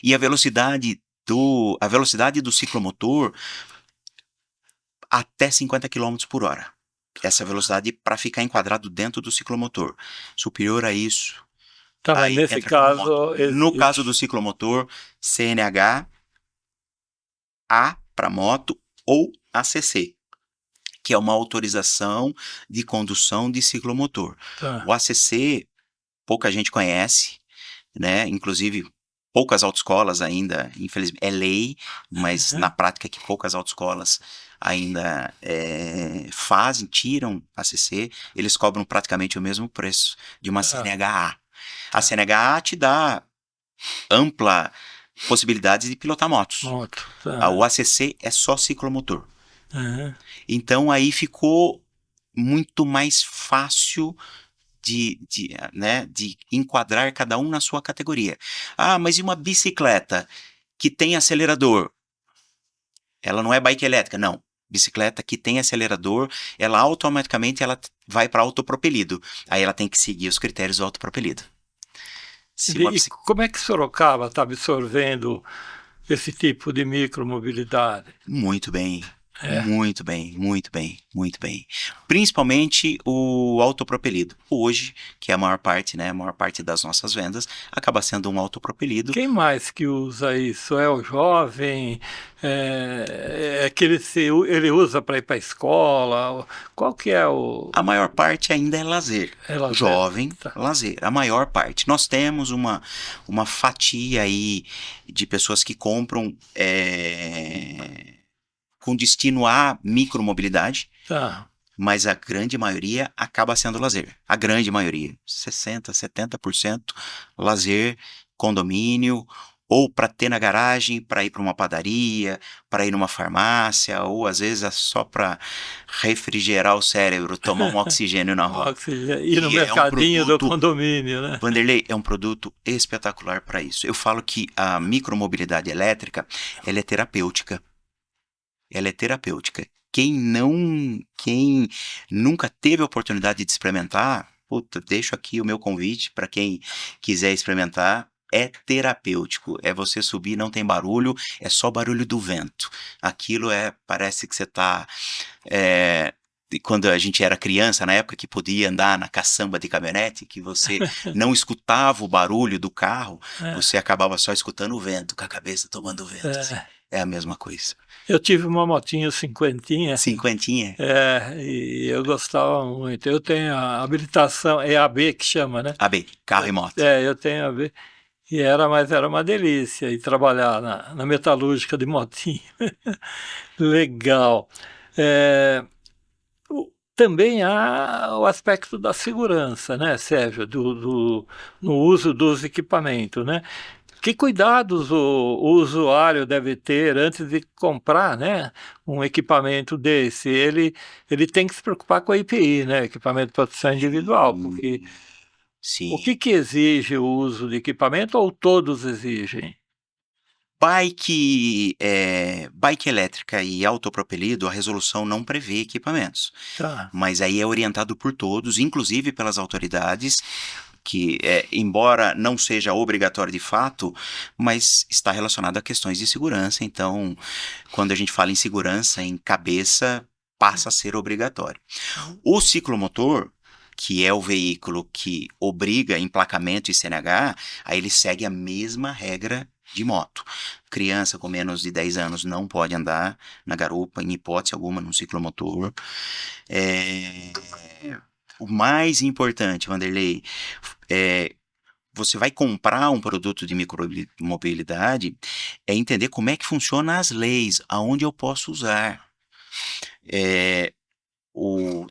E a velocidade do ciclomotor até 50 km por hora. Essa velocidade para ficar enquadrado dentro do ciclomotor. Superior a isso, Tá, mas aí nesse entra como caso... moto. No caso do ciclomotor, CNH, A para moto ou ACC, que é uma autorização de condução de ciclomotor. Tá. O ACC, pouca gente conhece, né? Inclusive, poucas autoescolas ainda, infelizmente, é lei, mas na prática que poucas autoescolas ainda tiram ACC, eles cobram praticamente o mesmo preço de uma CNHA. A CNHA te dá ampla possibilidade de pilotar motos. O ACC é só ciclomotor. Então aí ficou muito mais fácil de enquadrar cada um na sua categoria. Ah, mas e uma bicicleta que tem acelerador? Ela não é bike elétrica, não. Bicicleta que tem acelerador, ela automaticamente vai para autopropelido. Aí ela tem que seguir os critérios do autopropelido. E como é que Sorocaba está absorvendo esse tipo de micromobilidade? Muito bem. Muito bem, muito bem, muito bem. Principalmente o autopropelido. Hoje, que é a maior parte, né? A maior parte das nossas vendas acaba sendo um autopropelido. Quem mais que usa isso? É o jovem? É que ele usa para ir para a escola? Qual que é o... A maior parte ainda é lazer. Jovem, tá. Lazer. A maior parte. Nós temos uma fatia aí de pessoas que compram... com destino à micromobilidade, mas a grande maioria acaba sendo lazer. A grande maioria, 60%, 70% lazer, condomínio, ou para ter na garagem, para ir para uma padaria, para ir numa farmácia, ou às vezes é só para refrigerar o cérebro, tomar um oxigênio na rua. Ir no mercadinho do condomínio, né? Vanderlei, é um produto espetacular para isso. Eu falo que a micromobilidade elétrica, ela é terapêutica. Ela é terapêutica. Quem nunca teve a oportunidade de experimentar, deixo aqui o meu convite para quem quiser experimentar. É terapêutico. É você subir, não tem barulho, é só barulho do vento. Aquilo parece que você está... quando a gente era criança, na época que podia andar na caçamba de caminhonete, que você não escutava o barulho do carro, você acabava só escutando o vento, com a cabeça tomando o vento. Assim. É a mesma coisa. Eu tive uma motinha cinquentinha. Cinquentinha? E eu gostava muito. Eu tenho a habilitação, é AB que chama, né? AB, carro e moto. Eu tenho AB. Mas era uma delícia ir trabalhar na metalúrgica de motinha. Legal. Também há o aspecto da segurança, né, Sérgio, no uso dos equipamentos, né? Que cuidados o usuário deve ter antes de comprar, né, um equipamento desse? Ele tem que se preocupar com a EPI, né, equipamento de proteção individual, porque sim. O que exige o uso de equipamento ou todos exigem? Bike elétrica e autopropelido, a resolução não prevê equipamentos. Mas aí é orientado por todos, inclusive pelas autoridades, que embora não seja obrigatório de fato, mas está relacionado a questões de segurança. Então, quando a gente fala em segurança, em cabeça, passa a ser obrigatório. O ciclomotor, que é o veículo que obriga emplacamento e CNH, aí ele segue a mesma regra de moto. Criança com menos de 10 anos não pode andar na garupa, em hipótese alguma, no ciclomotor. O mais importante, Vanderlei, você vai comprar um produto de micromobilidade, é entender como é que funcionam as leis, aonde eu posso usar.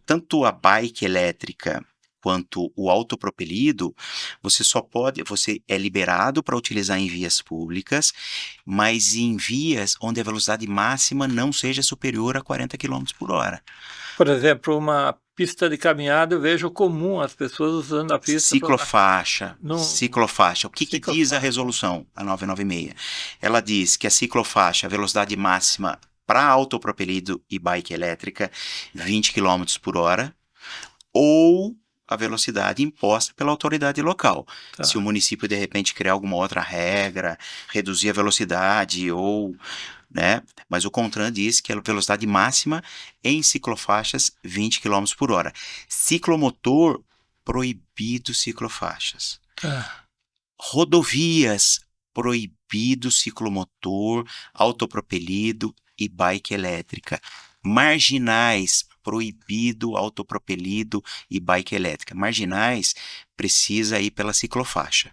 Tanto a bike elétrica quanto o autopropelido, você é liberado para utilizar em vias públicas, mas em vias onde a velocidade máxima não seja superior a 40 km por hora. Por exemplo, uma pista de caminhada, eu vejo comum as pessoas usando a pista... Ciclofaixa. O que diz a resolução, a 996? Ela diz que a ciclofaixa, a velocidade máxima para autopropelido e bike elétrica, 20 quilômetros por hora, ou a velocidade imposta pela autoridade local. Tá. Se o município, de repente, criar alguma outra regra, reduzir a velocidade ou... né? Mas o CONTRAN diz que a velocidade máxima em ciclofaixas 20 quilômetros por hora. Ciclomotor, proibido ciclofaixas. Tá. Rodovias, proibido ciclomotor, autopropelido e bike elétrica. Marginais, proibido autopropelido e bike elétrica. Marginais precisa ir pela ciclofaixa.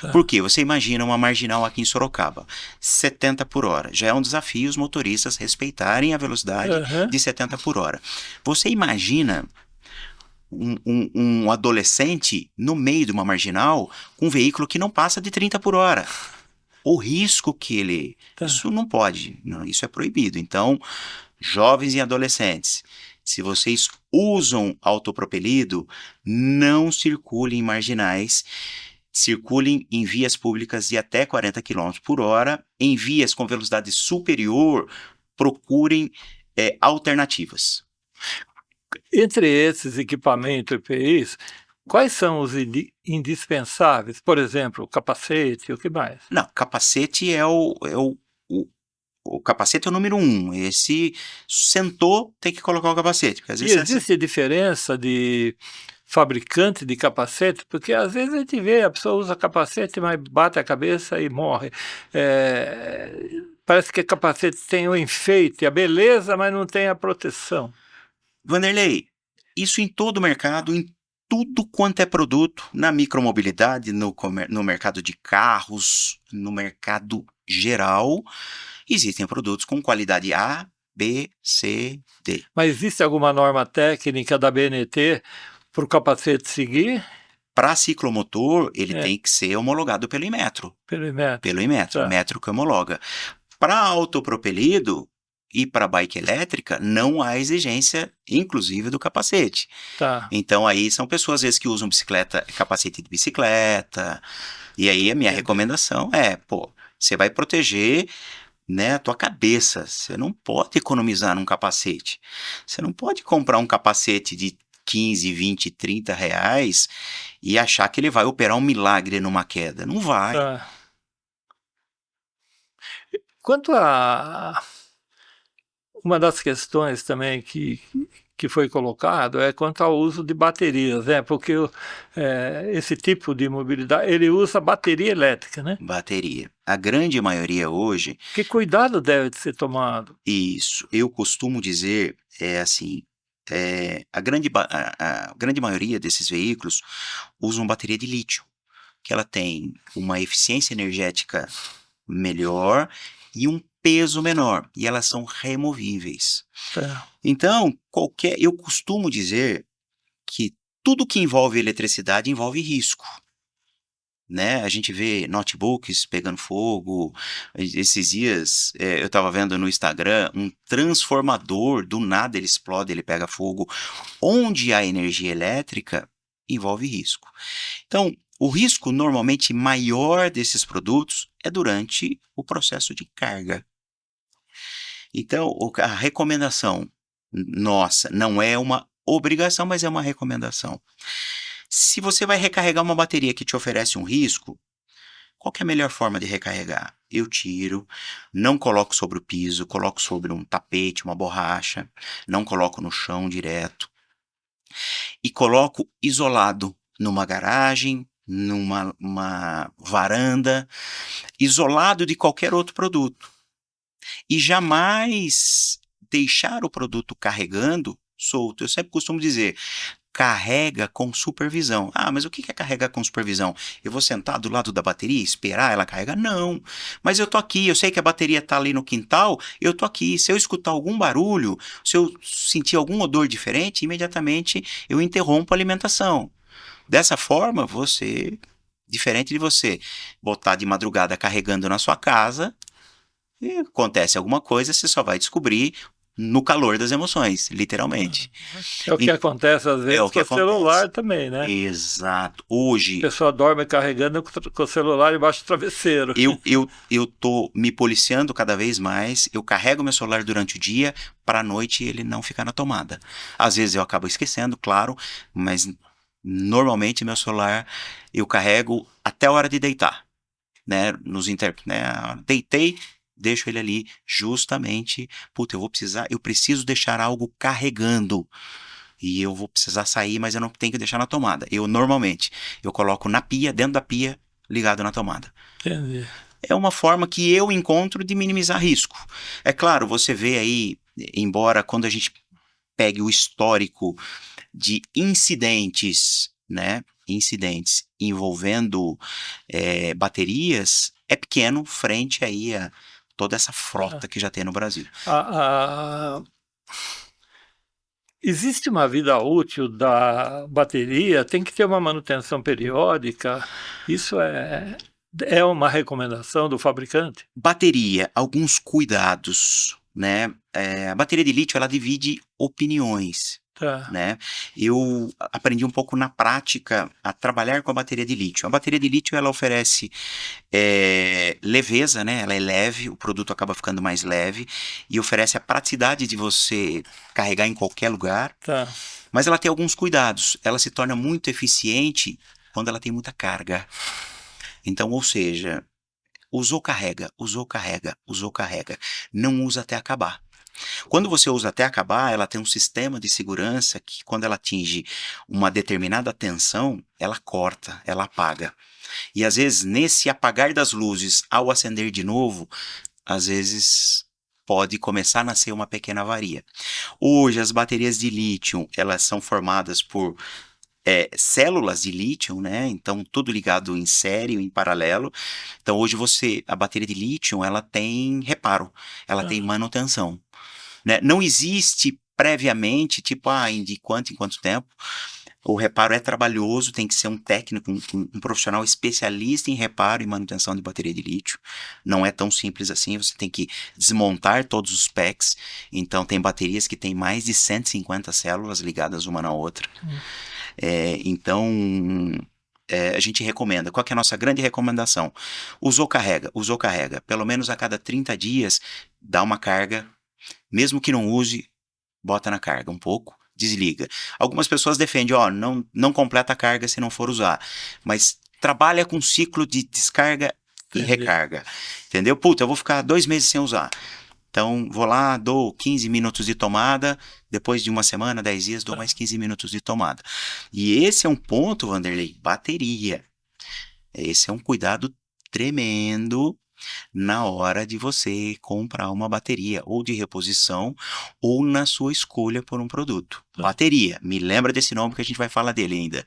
Tá. Por quê? Você imagina uma marginal aqui em Sorocaba, 70 por hora. Já é um desafio os motoristas respeitarem a velocidade de 70 por hora. Você imagina um adolescente no meio de uma marginal com um veículo que não passa de 30 por hora. O risco que ele... Tá. Isso não pode, não, isso é proibido. Então, jovens e adolescentes, se vocês usam autopropelido, não circulem em marginais, circulem em vias públicas de até 40 km por hora, em vias com velocidade superior, procurem alternativas. Entre esses equipamentos EPIs, quais são os indispensáveis? Por exemplo, o capacete, o que mais? Não, capacete o capacete é o número 1. Esse sentou, tem que colocar o capacete. Porque às vezes existe diferença de fabricante de capacete? Porque às vezes a gente vê, a pessoa usa capacete, mas bate a cabeça e morre. Parece que capacete tem o enfeite, a beleza, mas não tem a proteção. Vanderlei, isso em todo o mercado, em tudo quanto é produto, na micromobilidade, no mercado de carros, no mercado geral, existem produtos com qualidade A, B, C, D. Mas existe alguma norma técnica da BNT para o capacete seguir? Para ciclomotor, ele tem que ser homologado pelo Inmetro. Pelo Inmetro, Inmetro que homologa. Para autopropelido e para bike elétrica, não há exigência, inclusive, do capacete. Tá. Então, aí são pessoas, às vezes, que usam capacete de bicicleta. E aí, a minha recomendação é, você vai proteger, né, a tua cabeça. Você não pode economizar num capacete. Você não pode comprar um capacete de 15, 20, 30 reais e achar que ele vai operar um milagre numa queda. Não vai. Tá. Quanto a... Uma das questões também que foi colocado é quanto ao uso de baterias, né? Porque esse tipo de mobilidade, ele usa bateria elétrica, né? Bateria. A grande maioria hoje... Que cuidado deve ser tomado? Isso. Eu costumo dizer, assim, a grande maioria desses veículos usam bateria de lítio, que ela tem uma eficiência energética melhor e um peso menor, e elas são removíveis. Então, eu costumo dizer que tudo que envolve eletricidade envolve risco. Né? A gente vê notebooks pegando fogo. Esses dias eu estava vendo no Instagram um transformador, do nada ele explode, ele pega fogo. Onde há energia elétrica, envolve risco. Então, o risco normalmente maior desses produtos é durante o processo de carga. Então, a recomendação nossa não é uma obrigação, mas é uma recomendação. Se você vai recarregar uma bateria que te oferece um risco, qual que é a melhor forma de recarregar? Eu tiro, não coloco sobre o piso, coloco sobre um tapete, uma borracha, não coloco no chão direto. E coloco isolado numa garagem, numa varanda, isolado de qualquer outro produto. E jamais deixar o produto carregando solto. Eu sempre costumo dizer, carrega com supervisão. Ah, mas o que é carregar com supervisão? Eu vou sentar do lado da bateria e esperar ela carregar? Não. Mas eu tô aqui, eu sei que a bateria tá ali no quintal, eu tô aqui. Se eu escutar algum barulho, se eu sentir algum odor diferente, imediatamente eu interrompo a alimentação. Dessa forma, diferente de você botar de madrugada carregando na sua casa, e acontece alguma coisa, você só vai descobrir no calor das emoções, literalmente. É o que acontece às vezes o que com o celular também, né? Exato. A Hoje, pessoa dorme carregando com o celular embaixo do travesseiro. eu tô me policiando cada vez mais. Eu carrego meu celular durante o dia para a noite ele não ficar na tomada. Às vezes eu acabo esquecendo, claro, mas normalmente meu celular eu carrego até a hora de deitar, né? Né? Deitei, deixo ele ali justamente, puta, eu preciso deixar algo carregando. E eu vou precisar sair, mas eu não tenho que deixar na tomada. Normalmente, eu coloco na pia, dentro da pia, ligado na tomada. Entendi. É uma forma que eu encontro de minimizar risco. É claro, você vê aí, embora quando a gente pegue o histórico de incidentes, né? Incidentes envolvendo baterias, é pequeno frente aí a toda essa frota que já tem no Brasil. Existe uma vida útil da bateria? Tem que ter uma manutenção periódica? Isso é uma recomendação do fabricante? Bateria, alguns cuidados, né? A bateria de lítio, ela divide opiniões, Tá. né? Eu aprendi um pouco na prática a trabalhar com a bateria de lítio. A bateria de lítio, ela oferece leveza, né? Ela é leve, o produto acaba ficando mais leve e oferece a praticidade de você carregar em qualquer lugar. Tá. Mas ela tem alguns cuidados. Ela se torna muito eficiente quando ela tem muita carga. Então, ou seja, usou, carrega, usou, carrega, usou, carrega. Não usa até acabar. Quando você usa até acabar, ela tem um sistema de segurança que, quando ela atinge uma determinada tensão, ela corta, ela apaga. E às vezes, nesse apagar das luzes, ao acender de novo, às vezes pode começar a nascer uma pequena avaria. Hoje, as baterias de lítio, elas são formadas por células de lítio, né? Então, tudo ligado em série, em paralelo. Então, hoje a bateria de lítio, ela tem reparo, ela tem manutenção, né? Não existe previamente, tipo, de quanto em quanto tempo. O reparo é trabalhoso, tem que ser um técnico, um profissional especialista em reparo e manutenção de bateria de lítio. Não é tão simples assim, você tem que desmontar todos os packs. Então, tem baterias que têm mais de 150 células ligadas uma na outra. Então, a gente recomenda. Qual que é a nossa grande recomendação? Usou, carrega. Usou, carrega. Pelo menos a cada 30 dias, dá uma carga. Mesmo que não use, bota na carga um pouco, desliga. Algumas pessoas defendem, não completa a carga se não for usar. Mas trabalha com ciclo de descarga e recarga. Entendeu? Puta, eu vou ficar 2 meses sem usar. Então, vou lá, dou 15 minutos de tomada, depois de uma semana, 10 dias, dou mais 15 minutos de tomada. E esse é um ponto, Vanderlei, bateria. Esse é um cuidado tremendo na hora de você comprar uma bateria, ou de reposição, ou na sua escolha por um produto. Bateria, me lembra desse nome que a gente vai falar dele ainda.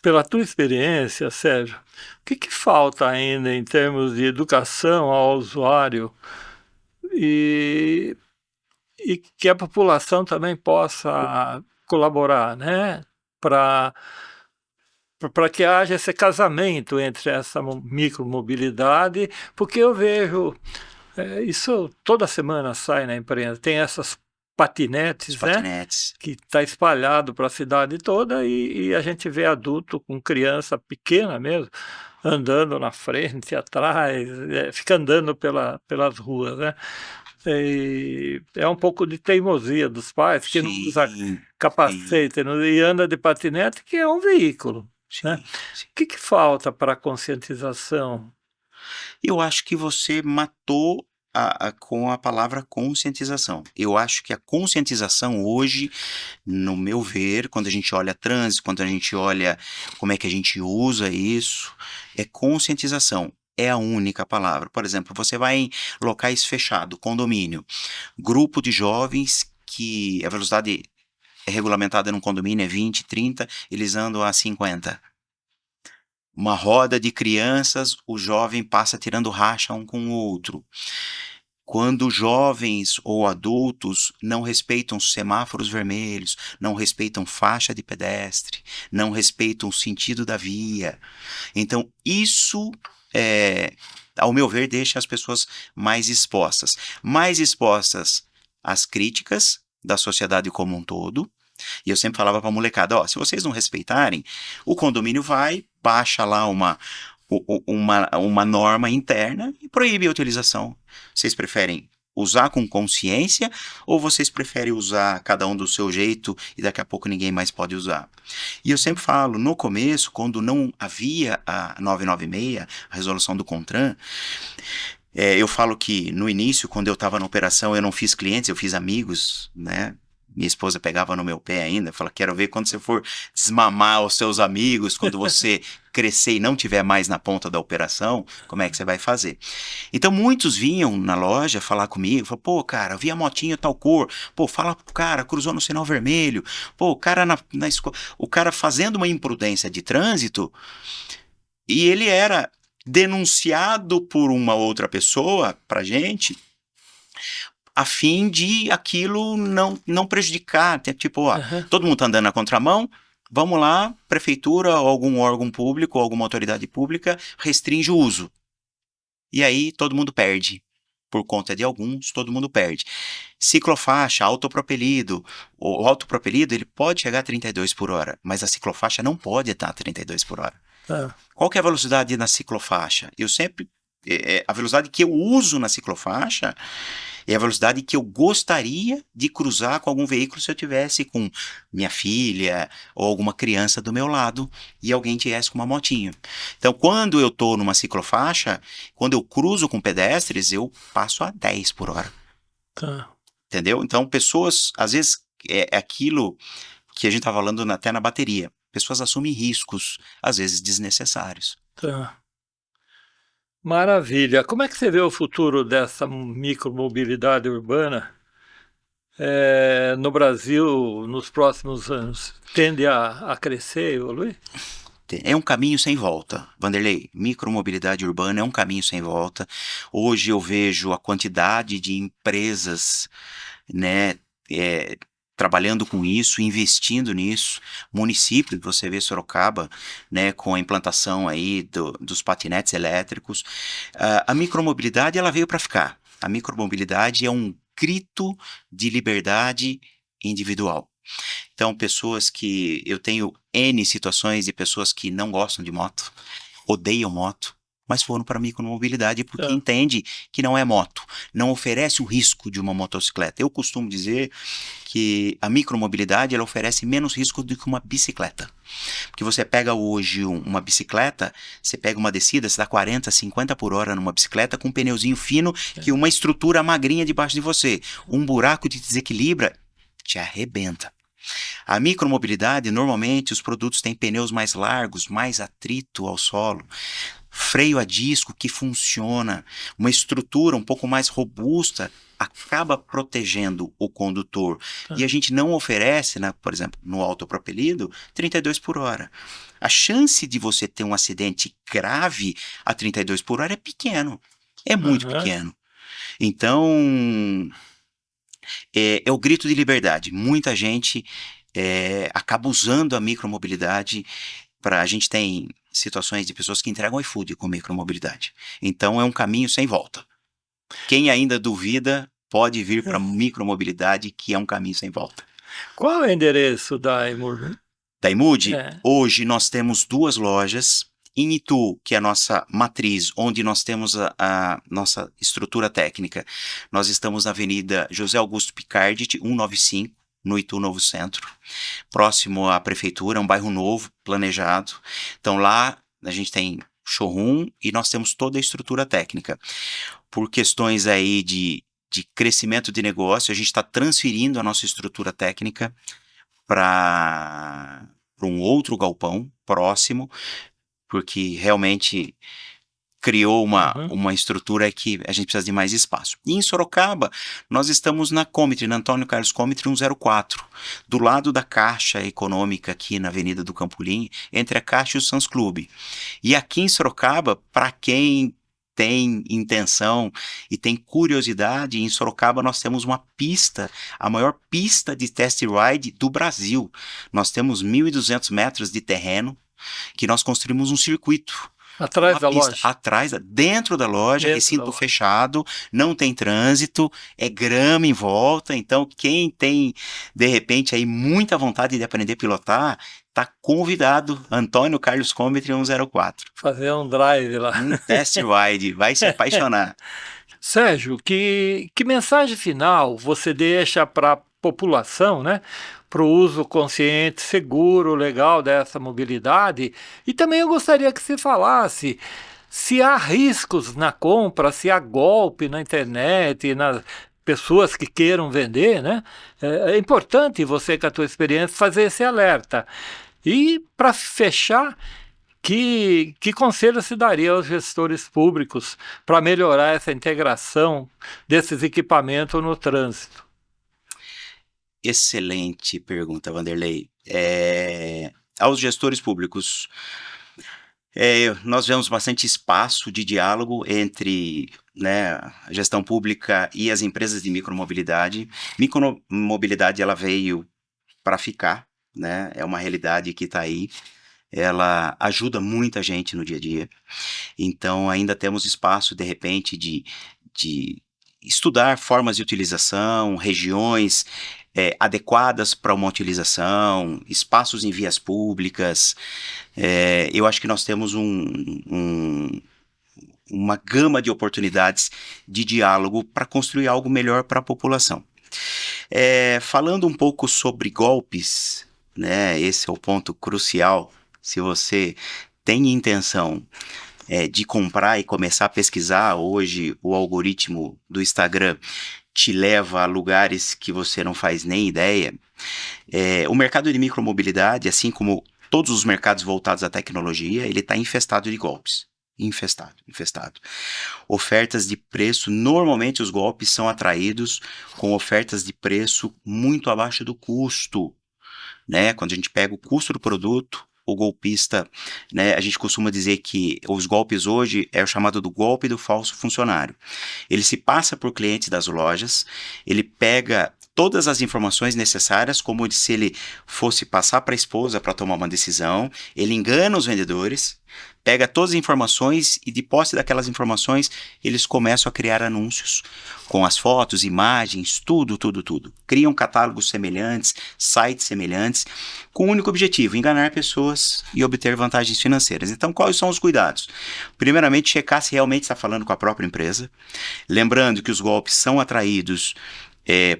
Pela tua experiência, Sérgio, o que falta ainda em termos de educação ao usuário e que a população também possa colaborar, né? Para que haja esse casamento entre essa micromobilidade, porque eu vejo, isso toda semana sai na imprensa, tem essas patinetes, né? Que está espalhado para a cidade toda e a gente vê adulto com criança pequena mesmo, andando na frente, atrás, fica andando pelas ruas, né? É um pouco de teimosia dos pais que não usa capacete e anda de patinete, que é um veículo. Né? O que falta para a conscientização? Eu acho que você matou com a palavra conscientização. Eu acho que a conscientização hoje, no meu ver, quando a gente olha trânsito, quando a gente olha como é que a gente usa isso, é conscientização. É a única palavra. Por exemplo, você vai em locais fechados, condomínio, grupo de jovens que a velocidade regulamentada num condomínio é 20, 30, eles andam a 50. Uma roda de crianças, o jovem passa tirando racha um com o outro. Quando jovens ou adultos não respeitam semáforos vermelhos, não respeitam faixa de pedestre, não respeitam o sentido da via. Então, isso ao meu ver, deixa as pessoas mais expostas. Mais expostas às críticas da sociedade como um todo. E eu sempre falava para a molecada, ó, se vocês não respeitarem, o condomínio vai, baixa lá uma norma interna e proíbe a utilização. Vocês preferem usar com consciência ou vocês preferem usar cada um do seu jeito e daqui a pouco ninguém mais pode usar? E eu sempre falo, no começo, quando não havia a 996, a resolução do CONTRAN, eu falo que no início, quando eu estava na operação, eu não fiz clientes, eu fiz amigos, né? Minha esposa pegava no meu pé ainda, fala, quero ver quando você for desmamar os seus amigos, quando você crescer e não tiver mais na ponta da operação, como é que você vai fazer? Então muitos vinham na loja falar comigo, falaram, pô, cara, vi a motinha tal cor, pô, fala pro cara, cruzou no sinal vermelho, pô, o cara na escola, o cara fazendo uma imprudência de trânsito, e ele era denunciado por uma outra pessoa pra gente, a fim de aquilo não prejudicar. Tipo, ó, todo mundo tá andando na contramão, vamos lá, prefeitura ou algum órgão público ou alguma autoridade pública restringe o uso. E aí todo mundo perde. Por conta de alguns, todo mundo perde. Ciclofaixa, autopropelido. O autopropelido, ele pode chegar a 32 por hora, mas a ciclofaixa não pode estar a 32 por hora. Qual que é a velocidade na ciclofaixa? Eu sempre... a velocidade que eu uso na ciclofaixa é a velocidade que eu gostaria de cruzar com algum veículo se eu tivesse com minha filha ou alguma criança do meu lado e alguém tivesse com uma motinha. Então, quando eu estou numa ciclofaixa, quando eu cruzo com pedestres, eu passo a 10 por hora. Entendeu? Então, pessoas, às vezes, é aquilo que a gente está falando até na bateria. Pessoas assumem riscos, às vezes desnecessários. Maravilha. Como é que você vê o futuro dessa micromobilidade urbana no Brasil nos próximos anos? Tende a crescer, evoluir? É um caminho sem volta, Vanderlei. Micromobilidade urbana é um caminho sem volta. Hoje eu vejo a quantidade de empresas, né, trabalhando com isso, investindo nisso. Município, você vê Sorocaba, né, com a implantação aí dos patinetes elétricos. A micromobilidade, ela veio para ficar. A micromobilidade é um grito de liberdade individual. Então, eu tenho N situações de pessoas que não gostam de moto, odeiam moto, mas foram para a micromobilidade porque entende que não é moto, não oferece o risco de uma motocicleta. Eu costumo dizer que a micromobilidade ela oferece menos risco do que uma bicicleta. Porque você pega hoje uma bicicleta, você pega uma descida, você dá 40, 50 por hora numa bicicleta com um pneuzinho fino que uma estrutura magrinha debaixo de você. Um buraco te desequilibra, te arrebenta. A micromobilidade, normalmente, os produtos têm pneus mais largos, mais atrito ao solo, freio a disco que funciona, uma estrutura um pouco mais robusta, acaba protegendo o condutor. E a gente não oferece, né, por exemplo, no autopropelido, 32 por hora. A chance de você ter um acidente grave a 32 por hora é pequeno, é muito pequeno. Então... é o grito de liberdade. Muita gente acaba usando a micromobilidade a gente tem situações de pessoas que entregam iFood com micromobilidade. Então é um caminho sem volta. Quem ainda duvida pode vir para a micromobilidade, que é um caminho sem volta. Qual é o endereço da iMood? Da iMood, hoje nós temos 2 lojas. Em Itu, que é a nossa matriz, onde nós temos a nossa estrutura técnica, nós estamos na Avenida José Augusto Picardi, 195, no Itu Novo Centro, próximo à prefeitura, um bairro novo, planejado. Então lá a gente tem showroom e nós temos toda a estrutura técnica. Por questões aí de crescimento de negócio, a gente está transferindo a nossa estrutura técnica para um outro galpão próximo, porque realmente criou uma estrutura que a gente precisa de mais espaço. E em Sorocaba, nós estamos na Cometry, na Antônio Carlos Cometry 104, do lado da Caixa Econômica, aqui na Avenida do Campolim, entre a Caixa e o Sans Clube. E aqui em Sorocaba, para quem tem intenção e tem curiosidade, em Sorocaba nós temos uma pista, a maior pista de test ride do Brasil. Nós temos 1.200 metros de terreno, que nós construímos um circuito. Atrás da pista loja. atrás, dentro da loja, Dentro da recinto loja. fechado, não tem trânsito, é grama em volta, então quem tem, de repente, aí muita vontade de aprender a pilotar, tá convidado, Antônio Carlos Cometry 104. Fazer um drive lá. Um test ride, vai se apaixonar. Sérgio, que mensagem final você deixa para a população, né? Para o uso consciente, seguro, legal dessa mobilidade? E também eu gostaria que você falasse se há riscos na compra, se há golpe na internet, nas pessoas que queiram vender, né? É importante você, com a tua experiência, fazer esse alerta. E para fechar, que conselho se daria aos gestores públicos para melhorar essa integração desses equipamentos no trânsito? Excelente pergunta, Vanderlei. Aos gestores públicos, nós vemos bastante espaço de diálogo entre, né, a gestão pública e as empresas de micromobilidade. Micromobilidade, ela veio para ficar, né? É uma realidade que está aí. Ela ajuda muita gente no dia a dia. Então, ainda temos espaço, de repente, de estudar formas de utilização, regiões adequadas para uma utilização, espaços em vias públicas. Eu acho que nós temos uma gama de oportunidades de diálogo para construir algo melhor para a população. Falando um pouco sobre golpes, né, esse é o ponto crucial. Se você tem intenção de comprar e começar a pesquisar, hoje o algoritmo do Instagram te leva a lugares que você não faz nem ideia. O mercado de micromobilidade, assim como todos os mercados voltados à tecnologia, ele está infestado de golpes. Infestado. Ofertas de preço, normalmente os golpes são atraídos com ofertas de preço muito abaixo do custo, né? Quando a gente pega o custo do produto, o golpista, né, a gente costuma dizer que os golpes hoje é o chamado do golpe do falso funcionário. Ele se passa por clientes das lojas, ele pega todas as informações necessárias, como se ele fosse passar para a esposa para tomar uma decisão, ele engana os vendedores, pega todas as informações e de posse daquelas informações, eles começam a criar anúncios com as fotos, imagens, tudo. Criam catálogos semelhantes, sites semelhantes, com o único objetivo, enganar pessoas e obter vantagens financeiras. Então, quais são os cuidados? Primeiramente, checar se realmente está falando com a própria empresa. Lembrando que os golpes são atraídos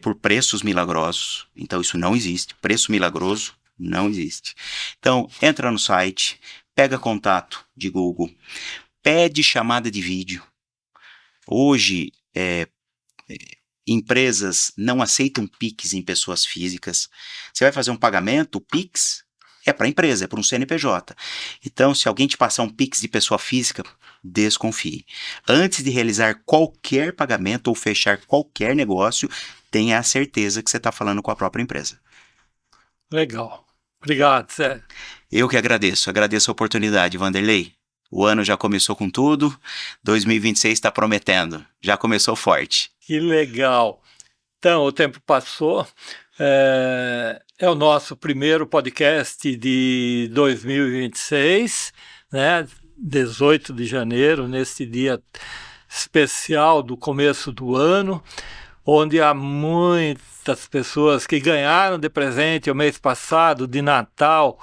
por preços milagrosos. Então, isso não existe. Preço milagroso não existe. Então, entra no site, pega contato de Google, pede chamada de vídeo. Hoje, empresas não aceitam Pix em pessoas físicas. Você vai fazer um pagamento, o Pix é para a empresa, é para um CNPJ. Então, se alguém te passar um Pix de pessoa física, desconfie. Antes de realizar qualquer pagamento ou fechar qualquer negócio, tenha a certeza que você está falando com a própria empresa. Legal. Obrigado, Sérgio. Eu que agradeço a oportunidade, Vanderlei. O ano já começou com tudo, 2026 está prometendo, já começou forte. Que legal. Então, o tempo passou, é o nosso primeiro podcast de 2026, né? 18 de janeiro, nesse dia especial do começo do ano, onde há muitas pessoas que ganharam de presente o mês passado, de Natal,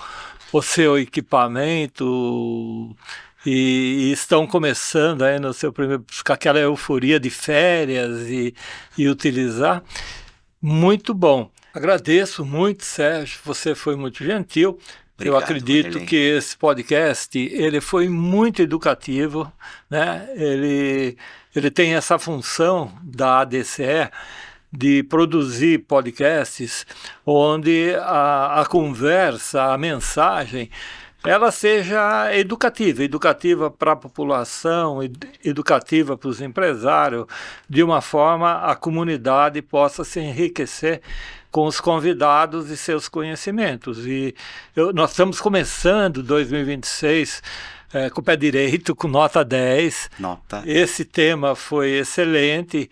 o seu equipamento e estão começando aí no seu primeiro, com aquela euforia de férias e utilizar. Muito bom. Agradeço muito, Sérgio, você foi muito gentil. Obrigado, eu acredito Vanderlei. que esse podcast ele foi muito educativo, né? Ele tem essa função da ADCE de produzir podcasts onde a conversa, a mensagem, ela seja educativa para a população, educativa para os empresários, de uma forma a comunidade possa se enriquecer com os convidados e seus conhecimentos. E nós estamos começando 2026 com o pé direito, com nota 10. Esse tema foi excelente.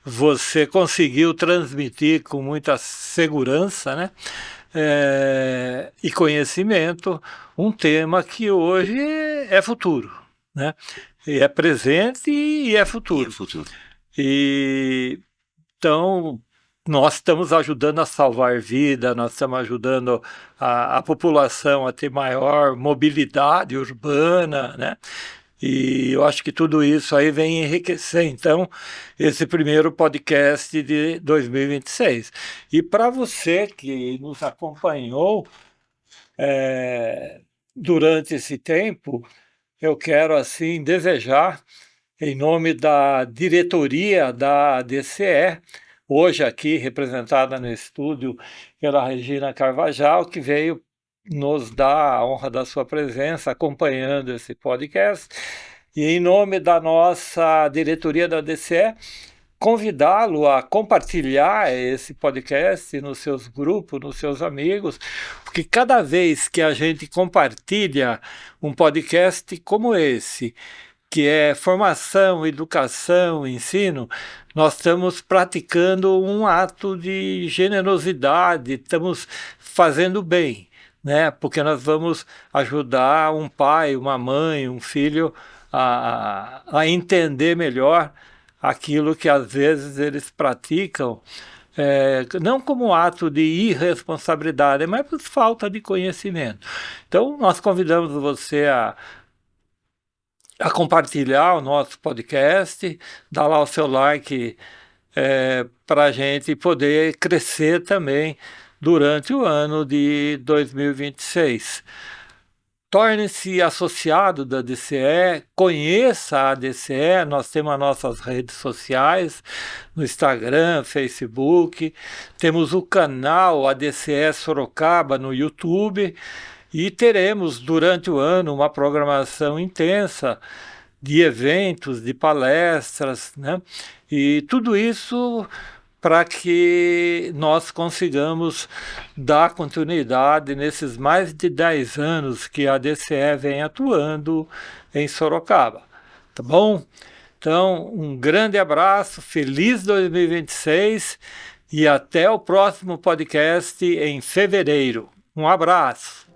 Você conseguiu transmitir com muita segurança, né? E conhecimento um tema que hoje é futuro. né? E é presente e é futuro. E é futuro. Então, nós estamos ajudando a salvar vida, nós estamos ajudando a população a ter maior mobilidade urbana, né? E eu acho que tudo isso aí vem enriquecer, então, esse primeiro podcast de 2026. E para você que nos acompanhou durante esse tempo, eu quero, assim, desejar, em nome da diretoria da DCE, hoje aqui representada no estúdio pela Regina Carvajal, que veio nos dar a honra da sua presença acompanhando esse podcast. E em nome da nossa diretoria da DCE, convidá-lo a compartilhar esse podcast nos seus grupos, nos seus amigos, porque cada vez que a gente compartilha um podcast como esse, que é formação, educação, ensino, nós estamos praticando um ato de generosidade, estamos fazendo bem, né? Porque nós vamos ajudar um pai, uma mãe, um filho a entender melhor aquilo que às vezes eles praticam, não como ato de irresponsabilidade, mas por falta de conhecimento. Então, nós convidamos você a compartilhar o nosso podcast, dar lá o seu like para a gente poder crescer também durante o ano de 2026. Torne-se associado da DCE, conheça a DCE, nós temos as nossas redes sociais, no Instagram, Facebook, temos o canal ADCE Sorocaba no YouTube e teremos durante o ano uma programação intensa de eventos, de palestras, né? E tudo isso para que nós consigamos dar continuidade nesses mais de 10 anos que a DCE vem atuando em Sorocaba. Tá bom? Então, um grande abraço, feliz 2026 e até o próximo podcast em fevereiro. Um abraço.